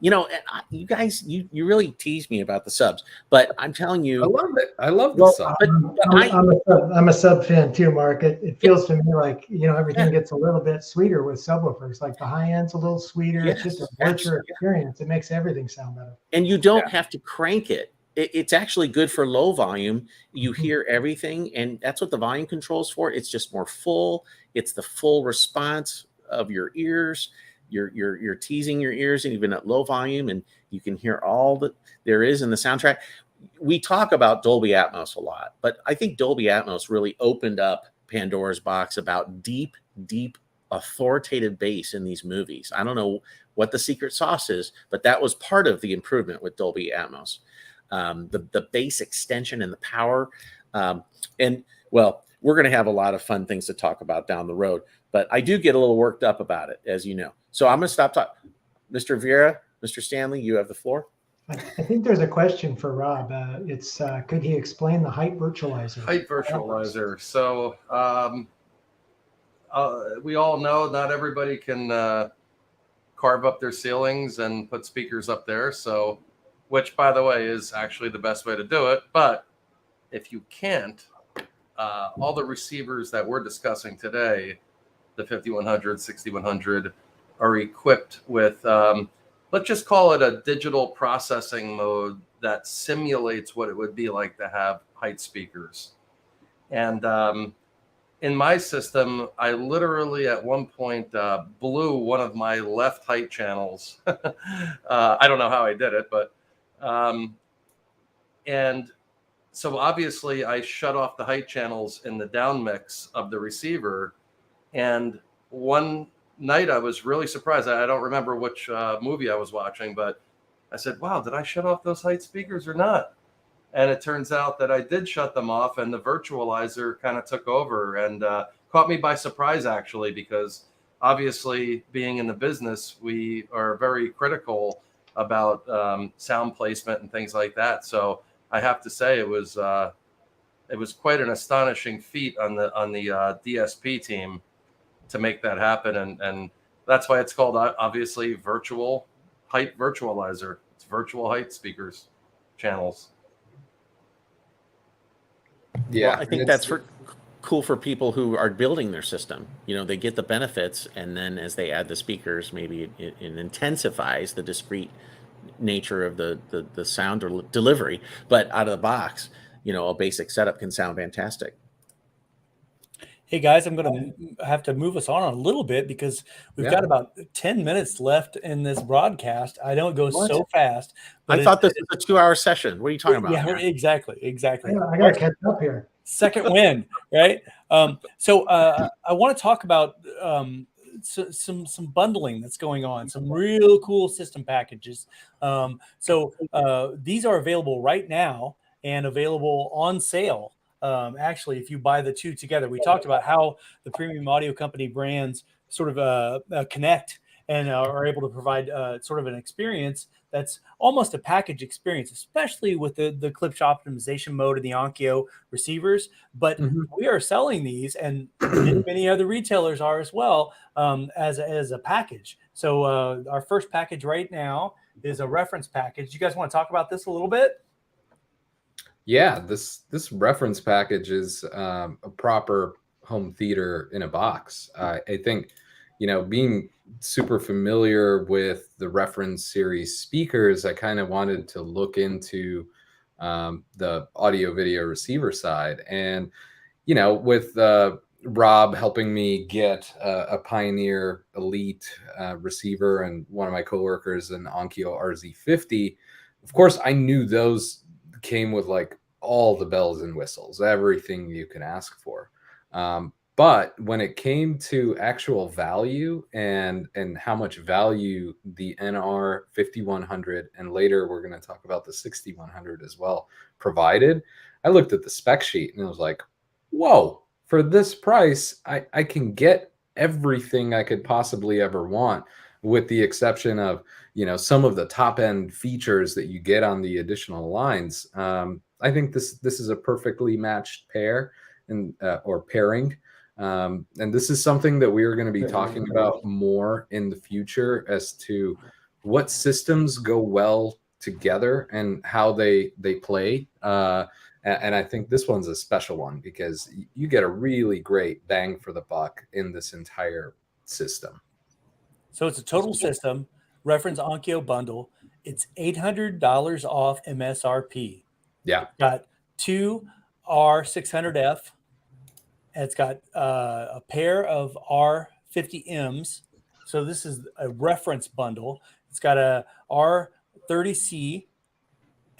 you guys, you really tease me about the subs, but I'm telling you, I love it. I love the sub. I'm a sub fan too, Mark. It feels to me like everything gets a little bit sweeter with subwoofers. Like the high end's a little sweeter. It's just a richer experience. It makes everything sound better. And you don't have to crank it. It's actually good for low volume. You hear everything, and that's what the volume control's for. It's just more full. It's the full response of your ears. You're teasing your ears, and even at low volume, and you can hear all that there is in the soundtrack. We talk about Dolby Atmos a lot, but I think Dolby Atmos really opened up Pandora's box about deep authoritative bass in these movies. I don't know what the secret sauce is, but that was part of the improvement with Dolby Atmos. The bass extension and the power. And well, we're going to have a lot of fun things to talk about down the road, but I do get a little worked up about it, as you know. So I'm going to stop talking. Mr. Vieira, Mr. Stanley, you have the floor. I think there's a question for Rob. It's could he explain the height virtualizer? Height virtualizer. So we all know not everybody can carve up their ceilings and put speakers up there. So, which by the way is actually the best way to do it. But if you can't, all the receivers that we're discussing today, the 5100, 6100, are equipped with, let's just call it a digital processing mode that simulates what it would be like to have height speakers. And in my system, I literally at one point blew one of my left height channels. I don't know how I did it, but and so obviously I shut off the height channels in the down mix of the receiver. And one night I was really surprised. I don't remember which movie I was watching, but I said, wow, did I shut off those height speakers or not? And it turns out that I did shut them off, and the virtualizer kind of took over and caught me by surprise, actually, because obviously being in the business, we are very critical about sound placement and things like that. So I have to say it was quite an astonishing feat on the DSP team to make that happen. And that's why it's called, obviously, virtual height virtualizer. It's virtual height speakers channels. Yeah, well, I think that's cool for people who are building their system. They get the benefits, and then as they add the speakers, maybe it intensifies the discrete nature of the sound or delivery. But out of the box, a basic setup can sound fantastic. Hey guys, I'm going to have to move us on a little bit because we've got about 10 minutes left in this broadcast. I know it goes so fast. I thought this was a 2-hour session. What are you talking about? Yeah, exactly. I got to catch up here. Second win, right? So I want to talk about some bundling that's going on, some real cool system packages. So these are available right now and available on sale. Actually, if you buy the two together, we talked about how the premium audio company brands sort of connect and are able to provide sort of an experience that's almost a package experience, especially with the Klipsch optimization mode and the Onkyo receivers. But we are selling these, and many other retailers are as well, as a package. So our first package right now is a reference package. You guys want to talk about this a little bit? Yeah, this reference package is a proper home theater in a box. I think, being super familiar with the reference series speakers, I kind of wanted to look into the audio video receiver side. And, you know, with Rob helping me get a Pioneer Elite receiver, and one of my coworkers an Onkyo RZ50, of course, I knew those came with like all the bells and whistles, everything you can ask for. But when it came to actual value and how much value the NR 5100, and later we're going to talk about the 6100 as well, provided, I looked at the spec sheet and I was like, whoa, for this price, I can get everything I could possibly ever want, with the exception of, you know, some of the top end features that you get on the additional lines. I think this is a perfectly matched pair and or pairing. And this is something that we are going to be talking about more in the future, as to what systems go well together and how they play. And I think this one's a special one because you get a really great bang for the buck in this entire system. So it's a total system, reference Onkyo bundle. It's $800 off MSRP. Yeah. Got two R600F. It's got a pair of R50Ms. So this is a reference bundle. It's got a R30C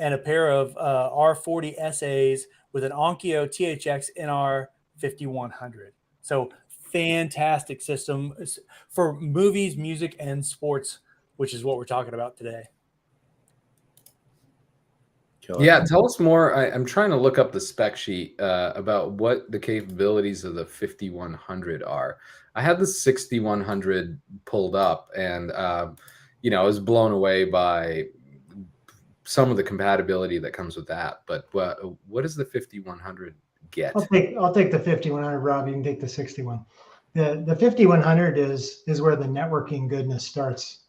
and a pair of R40SAs with an Onkyo THX NR5100. So fantastic system for movies, music, and sports, which is what we're talking about today. Killer. Yeah, tell us more. I'm trying to look up the spec sheet about what the capabilities of the 5100 are. I had the 6100 pulled up, and you know, I was blown away by some of the compatibility that comes with that. But what does the 5100 get? I'll take the 5100, Rob. You can take the 61. The 5100 is where the networking goodness starts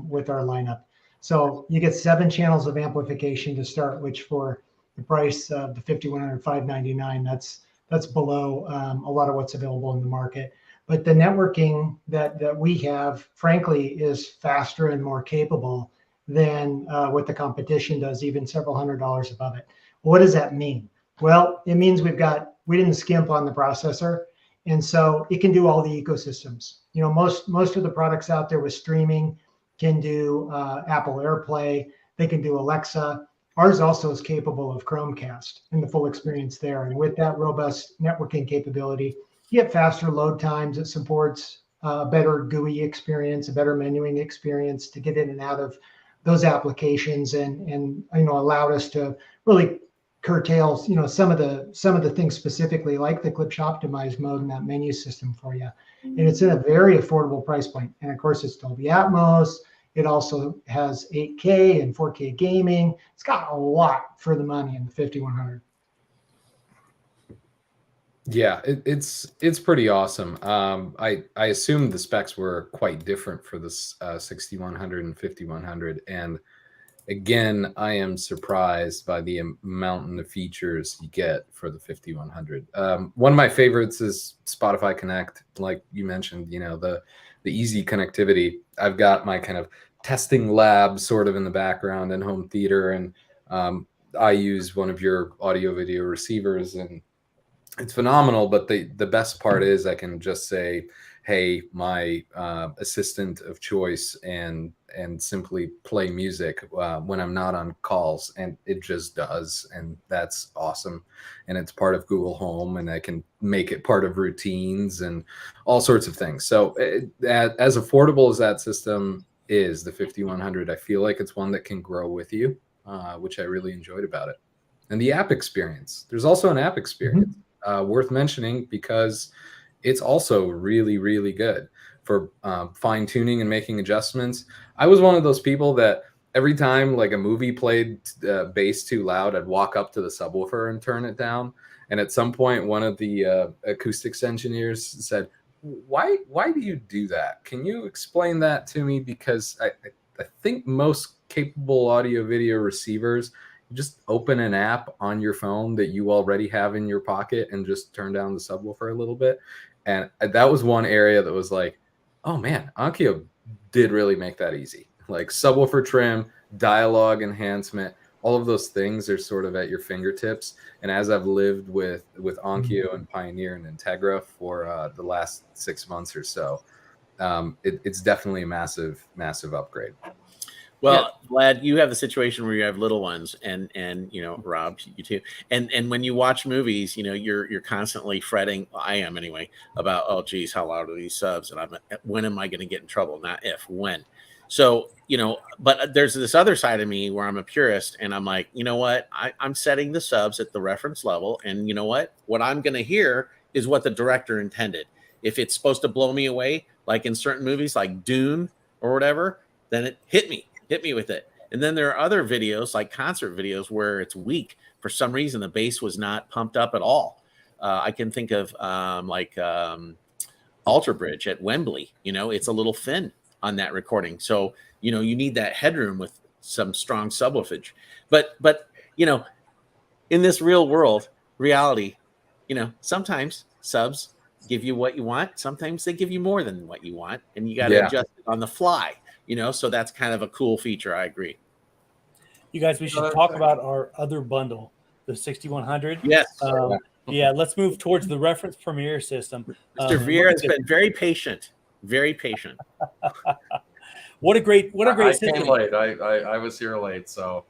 with our lineup. So you get 7 channels of amplification to start, which for the price of the 5100, $599, that's below a lot of what's available in the market. But the networking that we have, frankly, is faster and more capable than what the competition does, even several $100s above it. What does that mean? Well, it means we didn't skimp on the processor, and so it can do all the ecosystems. You know, most of the products out there with streaming can do Apple AirPlay, they can do Alexa. Ours also is capable of Chromecast and the full experience there. And with that robust networking capability, you get faster load times. It supports a better GUI experience, a better menuing experience to get in and out of those applications, and you know, allowed us to really curtail, you know, some of the things specifically like the Klipsch optimized mode in that menu system for you. And it's in a very affordable price point. And of course, it's Dolby Atmos. It also has 8K and 4K gaming. It's got a lot for the money in the 5100. Yeah, it's pretty awesome. I assumed the specs were quite different for this 6100 and 5100, and again, I am surprised by the mountain of features you get for the 5100. One of my favorites is Spotify Connect, like you mentioned. You know, the easy connectivity. I've got my kind of testing lab sort of in the background in home theater, and I use one of your audio video receivers, and it's phenomenal. But the best part is I can just say, hey, my assistant of choice, and simply play music when I'm not on calls, and it just does, and that's awesome. And it's part of Google Home, and I can make it part of routines and all sorts of things. So as affordable as that system is, the 5100, I feel like it's one that can grow with you, which I really enjoyed about it. And the app experience, there's also an app experience worth mentioning, because it's also really, really good for fine tuning and making adjustments. I was one of those people that every time like a movie played bass too loud, I'd walk up to the subwoofer and turn it down. And at some point, one of the acoustics engineers said, why do you do that? Can you explain that to me? Because I think most capable audio video receivers, you just open an app on your phone that you already have in your pocket and just turn down the subwoofer a little bit. And that was one area that was like, oh man, Onkyo did really make that easy. Like subwoofer trim, dialogue enhancement, all of those things are sort of at your fingertips. And as I've lived with Onkyo and Pioneer and Integra for the last 6 months or so, it's definitely a massive upgrade. Well, Vlad, you have the situation where you have little ones, and you know, Rob, you too. And when you watch movies, you know, you're constantly fretting. I am anyway, about, oh geez, how loud are these subs? And when am I going to get in trouble? Not if, when. So, you know, but there's this other side of me where I'm a purist, and I'm like, you know what? I'm setting the subs at the reference level, and you know what I'm going to hear is what the director intended. If it's supposed to blow me away, like in certain movies, like Dune or whatever, then it hit me with it. And then there are other videos, like concert videos, where it's weak for some reason. The bass was not pumped up at all. I can think of Alter Bridge at Wembley. You know, it's a little thin on that recording. So, you know, you need that headroom with some strong subwoofage. But you know, in this real world reality, you know, sometimes subs give you what you want. Sometimes they give you more than what you want, and you got to adjust it on the fly. You know, so that's kind of a cool feature. I agree. You guys, we should talk about our other bundle, the 6100. Yes. Yeah, let's move towards the reference Premiere system. Mr. Vieira has been very patient. Very patient. What a great system. I came late. I was here late, so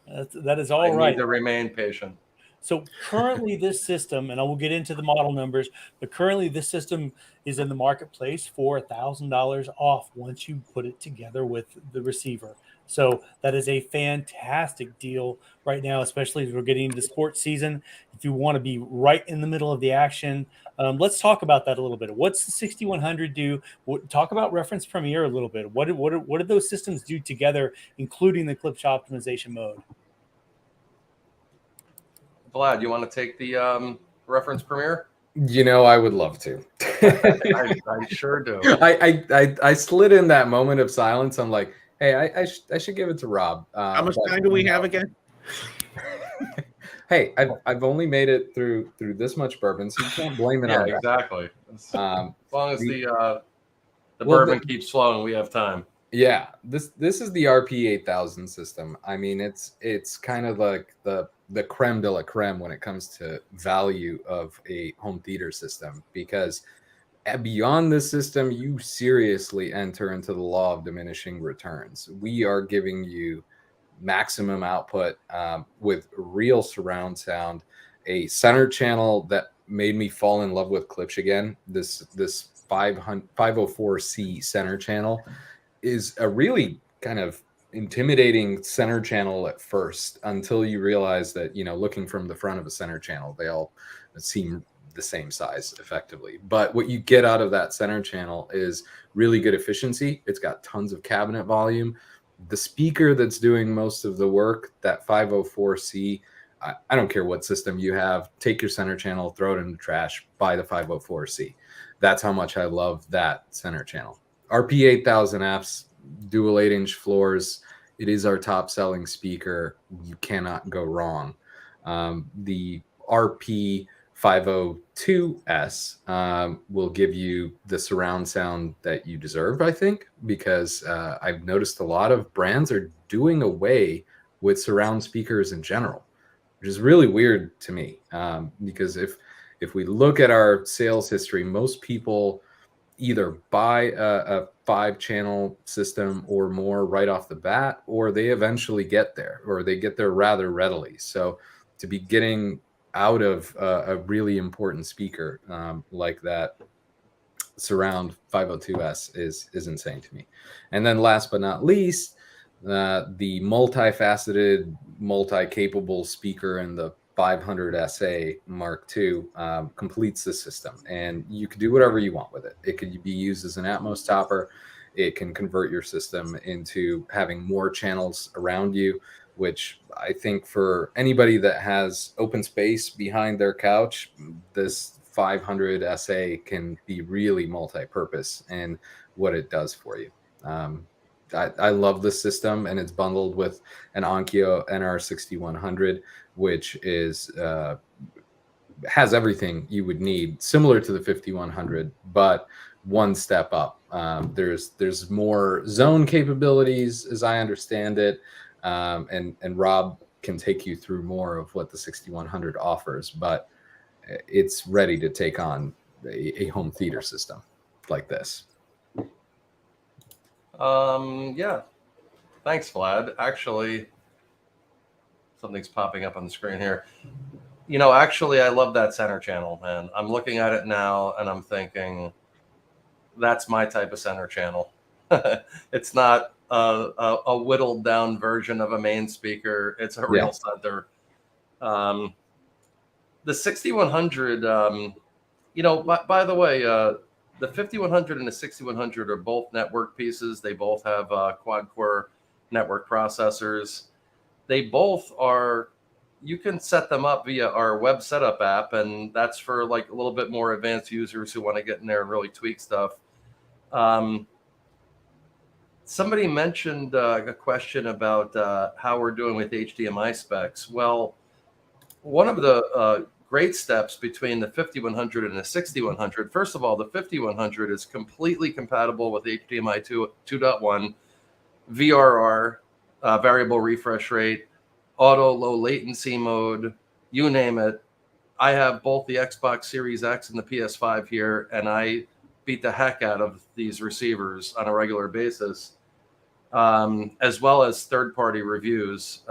that is all right. Need to remain patient. So currently this system, and I will get into the model numbers, but currently this system is in the marketplace for $1,000 off once you put it together with the receiver. So that is a fantastic deal right now, especially as we're getting into sports season. If you want to be right in the middle of the action, let's talk about that a little bit. What's the 6100 do? Talk about reference Premiere a little bit. What do those systems do together, including the Klipsch optimization mode? Vlad, you want to take the reference Premiere? You know, I would love to. I sure do. I slid in that moment of silence. I'm like, hey, I should give it to Rob. How much time do we have again? Hey, I've only made it through this much bourbon, so you can't blame it on that. Exactly. As long as the bourbon keeps flowing, we have time. Yeah, this is the RP 8000 system. I mean, it's kind of like the creme de la creme when it comes to value of a home theater system, because beyond this system, you seriously enter into the law of diminishing returns. We are giving you maximum output with real surround sound, a center channel that made me fall in love with Klipsch again. This 504C center channel is a really kind of intimidating center channel at first, until you realize that, you know, looking from the front of a center channel, they all seem the same size effectively. But what you get out of that center channel is really good efficiency. It's got tons of cabinet volume. The speaker that's doing most of the work, that 504C, I don't care what system you have, take your center channel, throw it in the trash, buy the 504C. That's how much I love that center channel. RP 8000 apps, dual 8-inch floors. It is our top selling speaker. You cannot go wrong. The RP 502S will give you the surround sound that you deserve, I think, because I've noticed a lot of brands are doing away with surround speakers in general, which is really weird to me, because if we look at our sales history, most people either buy a 5-channel system or more right off the bat, or they eventually get there, or they get there rather readily. So to be getting out of a really important speaker like that surround 502S is insane to me. And then last but not least, the multifaceted, multi-capable speaker in the 500 SA Mark II completes the system, and you can do whatever you want with it. It could be used as an Atmos topper. It can convert your system into having more channels around you, which I think for anybody that has open space behind their couch, this 500 SA can be really multi-purpose in what it does for you. I love this system, and it's bundled with an Onkyo NR6100, which is has everything you would need, similar to the 5100, but one step up. There's more zone capabilities, as I understand it. and Rob can take you through more of what the 6100 offers, but it's ready to take on a home theater system like this. Yeah. Thanks, Vlad. Actually, something's popping up on the screen here. You know, actually, I love that center channel, man. I'm looking at it now and I'm thinking, that's my type of center channel. It's not a whittled down version of a main speaker. It's a real center. The 6100, you know, by the way, the 5100 and the 6100 are both network pieces. They both have quad core network processors. They both are, you can set them up via our web setup app, and that's for like a little bit more advanced users who want to get in there and really tweak stuff. Somebody mentioned a question about how we're doing with HDMI specs. Well, one of the great steps between the 5100 and the 6100, first of all, the 5100 is completely compatible with HDMI 2.1, VRR, variable refresh rate, auto low latency mode, you name it. I have both the Xbox Series X and the PS5 here, and I beat the heck out of these receivers on a regular basis, as well as third-party reviews.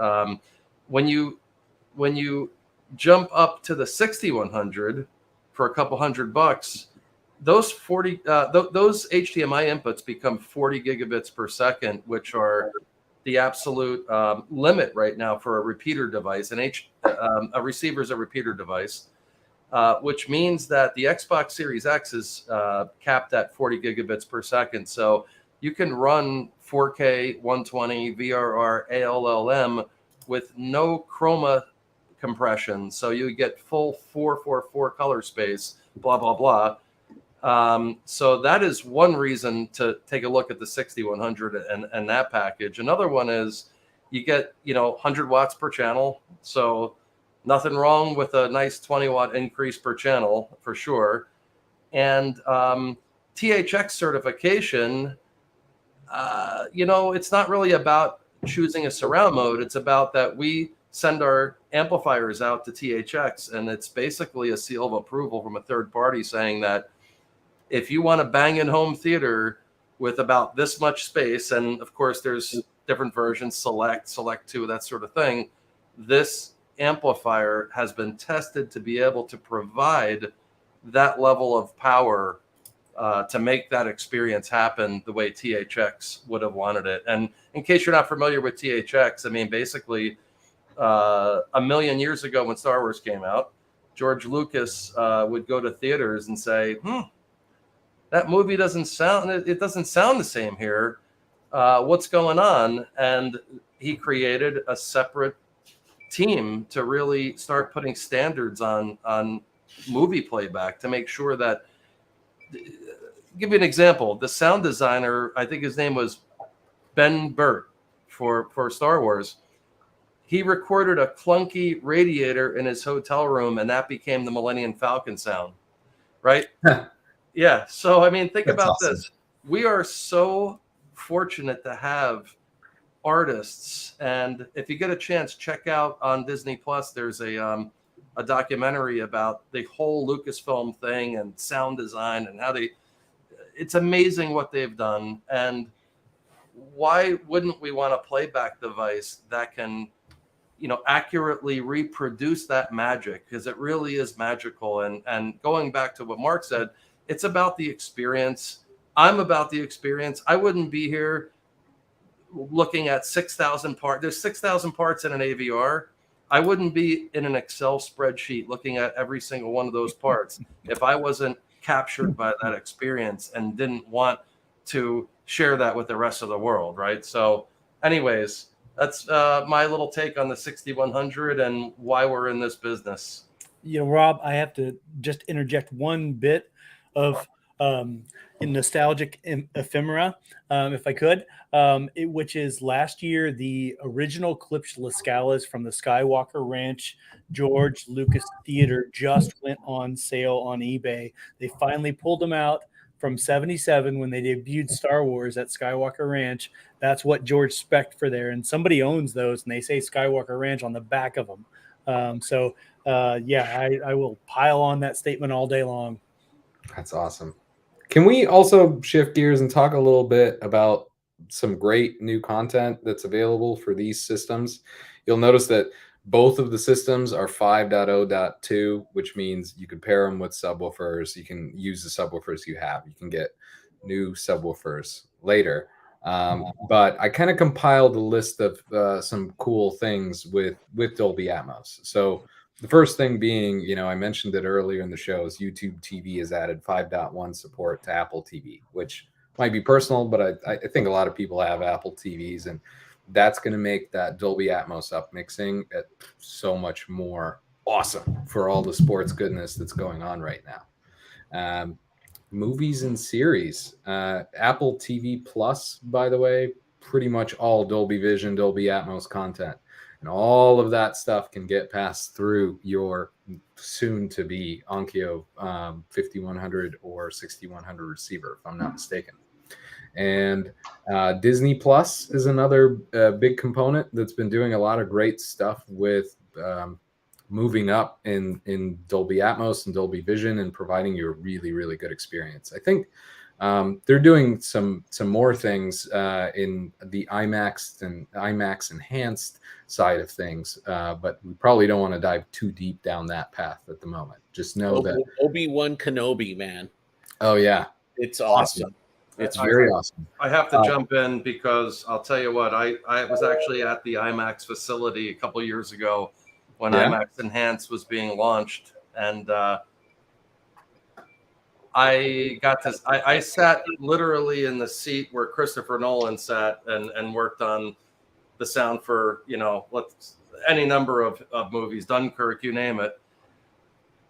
When you jump up to the 6100 for a couple $100, those those HDMI inputs become 40 gigabits per second, which are the absolute limit right now for a repeater device. A receiver is a repeater device, which means that the Xbox Series X is capped at 40 gigabits per second. So you can run 4K, 120, VRR, ALLM with no chroma compression. So you get full 444 color space, blah, blah, blah. So that is one reason to take a look at the 6100 and that package. Another one is you get, 100 watts per channel. So nothing wrong with a nice 20 watt increase per channel for sure. And THX certification, it's not really about choosing a surround mode. It's about that we send our amplifiers out to THX, and it's basically a seal of approval from a third party saying that if you want to bang in home theater with about this much space, and of course there's different versions, select 2, that sort of thing, this amplifier has been tested to be able to provide that level of power to make that experience happen the way THX would have wanted it. And in case you're not familiar with THX, I mean, basically a million years ago when Star Wars came out, George Lucas would go to theaters and say, that movie doesn't sound the same here. What's going on? And he created a separate team to really start putting standards on movie playback to make sure that, give you an example, the sound designer, I think his name was Ben Burt for Star Wars. He recorded a clunky radiator in his hotel room, and that became the Millennium Falcon sound, right? Yeah. So, I mean, think That's about awesome. this. We are so fortunate to have artists. And if you get a chance, check out on Disney Plus, there's a documentary about the whole Lucasfilm thing and sound design and how it's amazing what they've done. And why wouldn't we want a playback device that can, accurately reproduce that magic? Because it really is magical. And going back to what Mark said, it's about the experience. I'm about the experience. I wouldn't be here looking at 6,000 parts. There's 6,000 parts in an AVR. I wouldn't be in an Excel spreadsheet looking at every single one of those parts if I wasn't captured by that experience and didn't want to share that with the rest of the world, right? So anyways, that's my little take on the 6100 and why we're in this business. Rob, I have to just interject one bit of nostalgic ephemera, if I could, which is last year, the original Klipsch Lascalas from the Skywalker Ranch George Lucas Theater just went on sale on eBay. They finally pulled them out from 77 when they debuted Star Wars at Skywalker Ranch. That's what George spec'd for there. And somebody owns those, and they say Skywalker Ranch on the back of them. I will pile on that statement all day long. That's awesome. Can we also shift gears and talk a little bit about some great new content that's available for these systems? You'll notice that both of the systems are 5.0.2, which means you can pair them with subwoofers. You can use the subwoofers you have. You can get new subwoofers later. But I kind of compiled a list of some cool things with Dolby Atmos. So the first thing being, you know, I mentioned it earlier in the show, is YouTube TV has added 5.1 support to Apple TV, which might be personal, but I think a lot of people have Apple TVs, and that's going to make that Dolby Atmos upmixing so much more awesome for all the sports goodness that's going on right now. Movies and series. Apple TV Plus, by the way, pretty much all Dolby Vision, Dolby Atmos content. And all of that stuff can get passed through your soon-to-be Onkyo 5100 or 6100 receiver, if I'm not mistaken. And Disney Plus is another big component that's been doing a lot of great stuff with moving up in Dolby Atmos and Dolby Vision and providing you a really, really good experience. I think they're doing some more things in the IMAX enhanced side of things, but we probably don't want to dive too deep down that path at the moment. Just know that Obi-Wan Kenobi, man. Oh yeah, it's awesome. It's very awesome. I have to jump in because I'll tell you what, I was actually at the IMAX facility a couple years ago when IMAX Enhanced was being launched, and I sat literally in the seat where Christopher Nolan sat and worked on the sound for, you know, any number of movies, Dunkirk, you name it.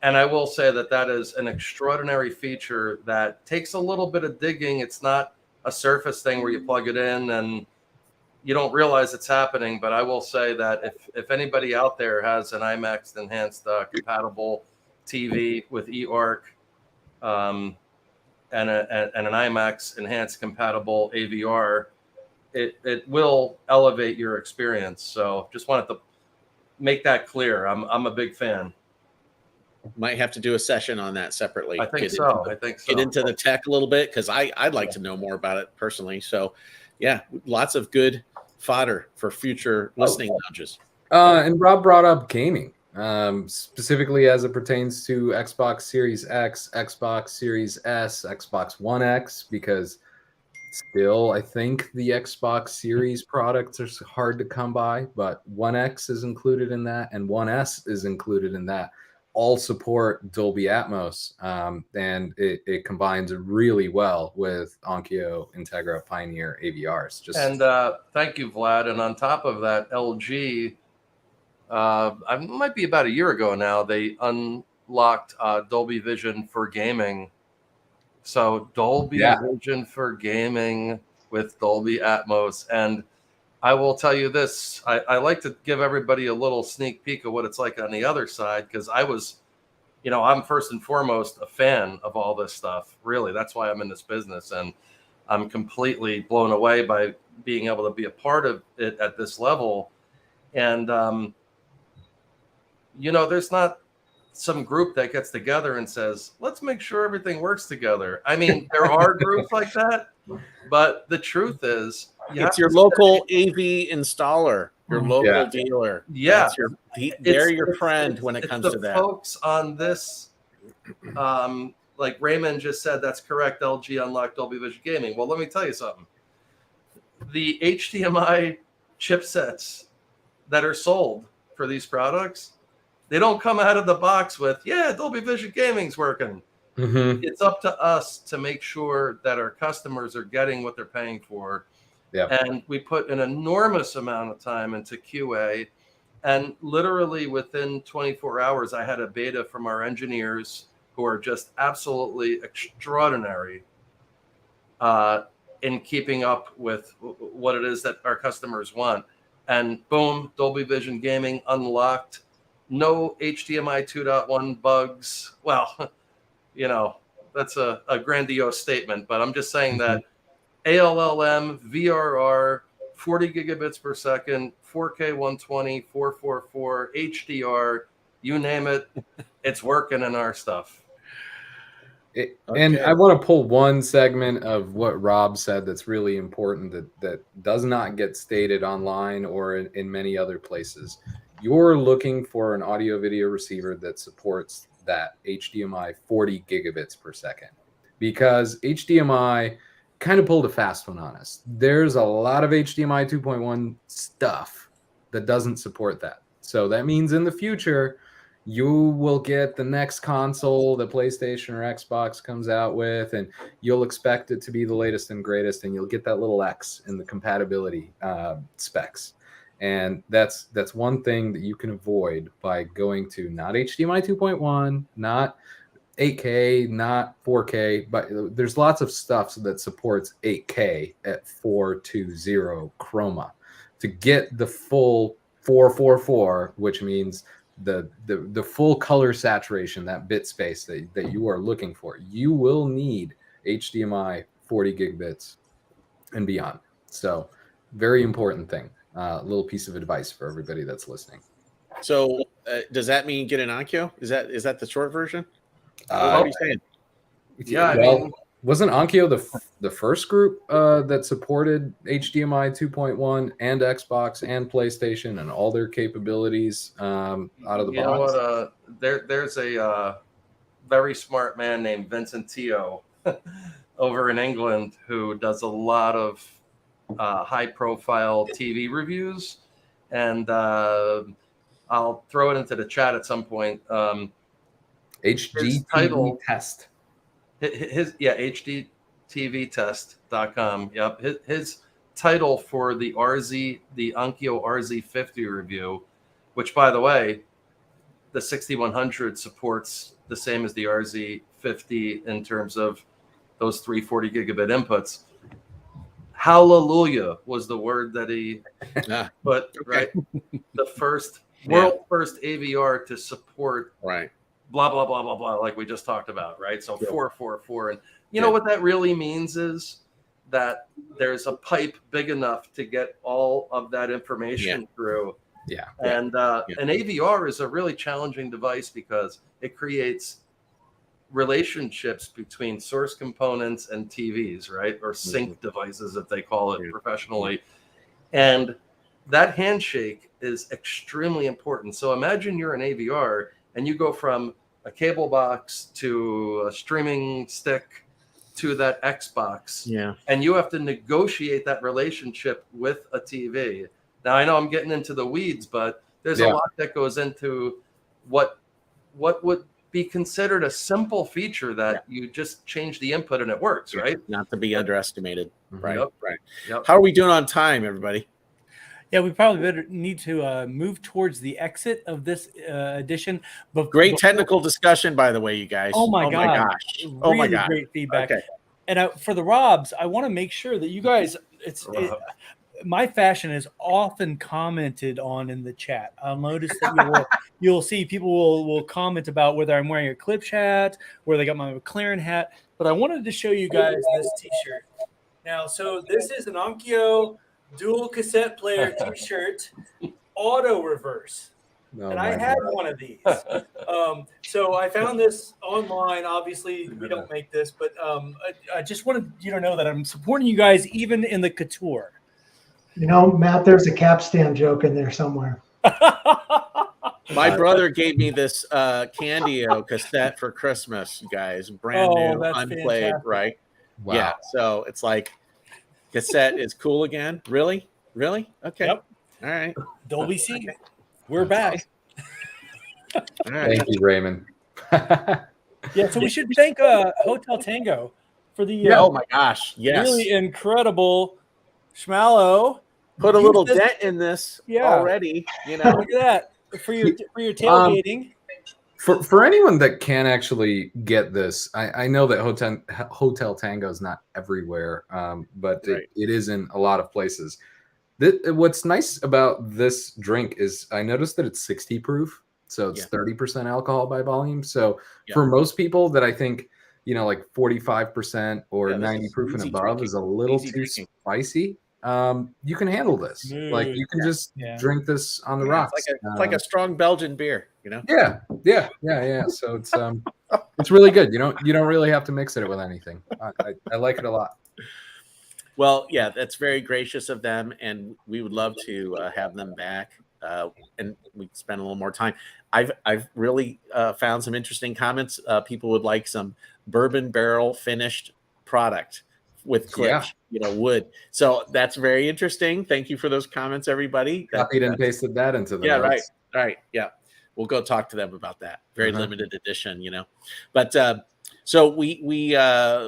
And I will say that is an extraordinary feature that takes a little bit of digging. It's not a surface thing where you plug it in and you don't realize it's happening. But I will say that if anybody out there has an IMAX Enhanced compatible TV with eARC and an IMAX Enhanced compatible AVR, it will elevate your experience. So just wanted to make that clear. I'm a big fan. Might have to do a session on that separately. I think so. Get into the tech a little bit, because I'd like to know more about it personally. So, yeah, lots of good fodder for future listening lounges. And Rob brought up gaming, specifically as it pertains to Xbox Series X, Xbox Series S, Xbox One X, because still I think the Xbox Series products are hard to come by, but One X is included in that, and One S is included in that. All support Dolby Atmos, and it combines really well with Onkyo, Integra, Pioneer AVRs. Thank you, Vlad. And on top of that, LG, it might be about a year ago now, they unlocked Dolby Vision for gaming. So Dolby Vision for gaming with Dolby Atmos. And I will tell you this, I like to give everybody a little sneak peek of what it's like on the other side, because I'm first and foremost a fan of all this stuff. Really, that's why I'm in this business. And I'm completely blown away by being able to be a part of it at this level. And, there's not some group that gets together and says, let's make sure everything works together. I mean, there are groups like that, but the truth is, it's your local AV installer, your local dealer. Yeah. They're your friend when it comes to that. Folks on this, like Raymond just said, that's correct. LG unlocked Dolby Vision Gaming. Well, let me tell you something. The HDMI chipsets that are sold for these products, they don't come out of the box with, Dolby Vision Gaming's working. Mm-hmm. It's up to us to make sure that our customers are getting what they're paying for. Yeah. And we put an enormous amount of time into QA. And literally within 24 hours, I had a beta from our engineers who are just absolutely extraordinary in keeping up with what it is that our customers want. And boom, Dolby Vision Gaming unlocked. No HDMI 2.1 bugs. Well, that's a grandiose statement, but I'm just saying that ALLM, VRR, 40 gigabits per second, 4K 120, 444, HDR, you name it, it's working in our stuff. And I want to pull one segment of what Rob said that's really important that does not get stated online or in many other places. You're looking for an audio video receiver that supports that HDMI 40 gigabits per second, because HDMI kind of pulled a fast one on us. There's a lot of HDMI 2.1 stuff that doesn't support that. So that means in the future, you will get the next console the PlayStation or Xbox comes out with, and you'll expect it to be the latest and greatest, and you'll get that little X in the compatibility specs. And that's one thing that you can avoid by going to not HDMI 2.1, not 8K, not 4K, but there's lots of stuff that supports 8K at 420 chroma to get the full 444, which means the full color saturation, that bit space that you are looking for. You will need HDMI 40 gigabits and beyond. So very important thing. Little piece of advice for everybody that's listening. So does that mean get an Onkyo? Is that the short version? What are you saying? Yeah, I well, mean, wasn't Onkyo the first group that supported HDMI 2.1 and Xbox and PlayStation and all their capabilities out of the box? You know what? There's a very smart man named Vincent Teo over in England who does a lot of high-profile TV reviews, and I'll throw it into the chat at some point. HDTV title- test. HDTVtest.com. Yep. His title for the Onkyo RZ50 review, which, by the way, the 6100 supports the same as the RZ50 in terms of those 340 gigabit inputs. Hallelujah was the word that he put, right? The world first AVR to support blah, blah, blah, blah, blah, like we just talked about, right? So 444. And you know what that really means is that there's a pipe big enough to get all of that information through. Yeah. And an AVR is a really challenging device because it creates relationships between source components and TVs, right? Or sync devices, if they call it professionally. And that handshake is extremely important. So imagine you're an AVR and you go from a cable box to a streaming stick to that Xbox. Yeah. And you have to negotiate that relationship with a TV. Now, I know I'm getting into the weeds, but there's a lot that goes into what would be considered a simple feature that you just change the input and it works, right? Not to be underestimated. Right. Yep. Right. Yep. How are we doing on time, everybody? Yeah, we probably better need to move towards the exit of this edition. But great technical discussion, by the way, you guys. Oh my gosh! Really oh my god! Great feedback. Okay. And for the Robs, I want to make sure that you guys, my fashion is often commented on in the chat. I'll notice that you'll see people will comment about whether I'm wearing a Klipsch hat, whether they got my McLaren hat. But I wanted to show you guys this T-shirt. Now, so this is an Onkyo dual cassette player T-shirt, auto reverse. And I had one of these. So I found this online. Obviously, we don't make this, but I just wanted you to know that I'm supporting you guys even in the couture. You know, Matt, there's a capstan joke in there somewhere. My brother gave me this Candio cassette for Christmas, you guys. Brand new, unplayed, fantastic. Right? Wow. Yeah, so it's like, cassette is cool again. Really? Okay. Yep. All right. Dolby C. We're back. All right. Thank you, Raymond. Yeah, so we should thank Hotel Tango for the oh my gosh, yes, really incredible schmallow. Put a little dent in this already. You know, look at that for your tailgating. For anyone that can actually get this, I know that Hotel Tango is not everywhere, but it is in a lot of places. What's nice about this drink is I noticed that it's 60 proof, so it's 30% alcohol by volume. So for most people that I think like 45% or Yeah, this 90 is proof and easy above drinking. is a little Easy too drinking. spicy, you can handle this. Like Smooth. you can just Yeah. drink this on the Yeah, rocks. it's like a strong Belgian beer, you know. Yeah. So it's really good. You don't really have to mix it with anything. I like it a lot. Well, yeah, that's very gracious of them, and we would love to have them back, and we spend a little more time. I've really found some interesting comments. People would like some bourbon barrel finished product with Klipsch, wood. So that's very interesting. Thank you for those comments, everybody. Copied and pasted that into the Yeah, notes. right. Yeah, we'll go talk to them about that. Very limited edition, But so we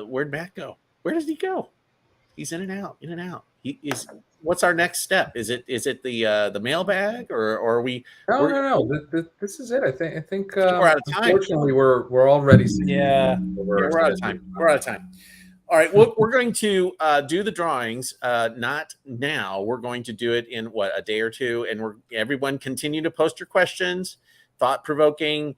where'd Matt go? Where does he go? He's in and out. He is. What's our next step? Is it the mailbag or are we? No. This is it. I think we're out of time. Unfortunately, we're already. Yeah. We're out of time. We're out of time. All right. We're going to do the drawings. Not now. We're going to do it in a day or two, and everyone continue to post your questions, thought provoking,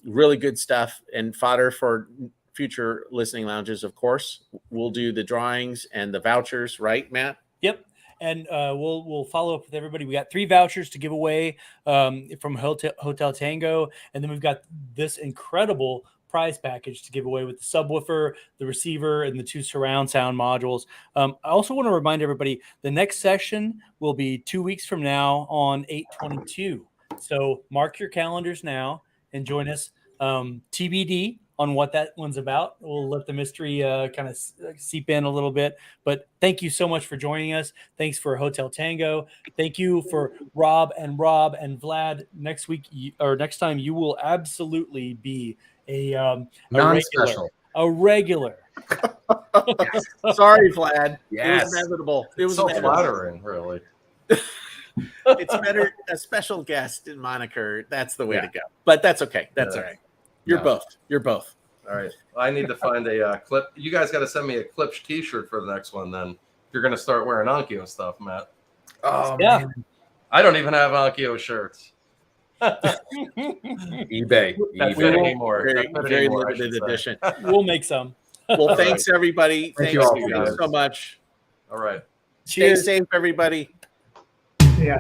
really good stuff, and fodder for future listening lounges. Of course, we'll do the drawings and the vouchers, right, Matt? Yep. And we'll follow up with everybody. We got 3 vouchers to give away from Hotel Tango, and then we've got this incredible prize package to give away with the subwoofer, the receiver, and the 2 surround sound modules. I also want to remind everybody the next session will be 2 weeks from now on 8/22. So mark your calendars now and join us. TBD on what that one's about. We'll let the mystery kind of seep in a little bit. But thank you so much for joining us. Thanks for Hotel Tango. Thank you for Rob and Vlad. Next week or next time, you will absolutely be a non-special. A regular. Sorry, Vlad. Yes. It was inevitable. It was so inevitable. flattering, really. It's better a special guest in moniker. That's the way to go. But that's okay. That's all right. You're both. All right. I need to find a clip. You guys got to send me a Klipsch T-shirt for the next one. Then you're going to start wearing Onkyo stuff, Matt. Oh yeah. Man. I don't even have Onkyo shirts. eBay. That fit anymore. Very limited edition. We'll make some. Well, thanks everybody. Thank Thanks you all you guys. so much. All right. Stay safe, everybody. Yeah.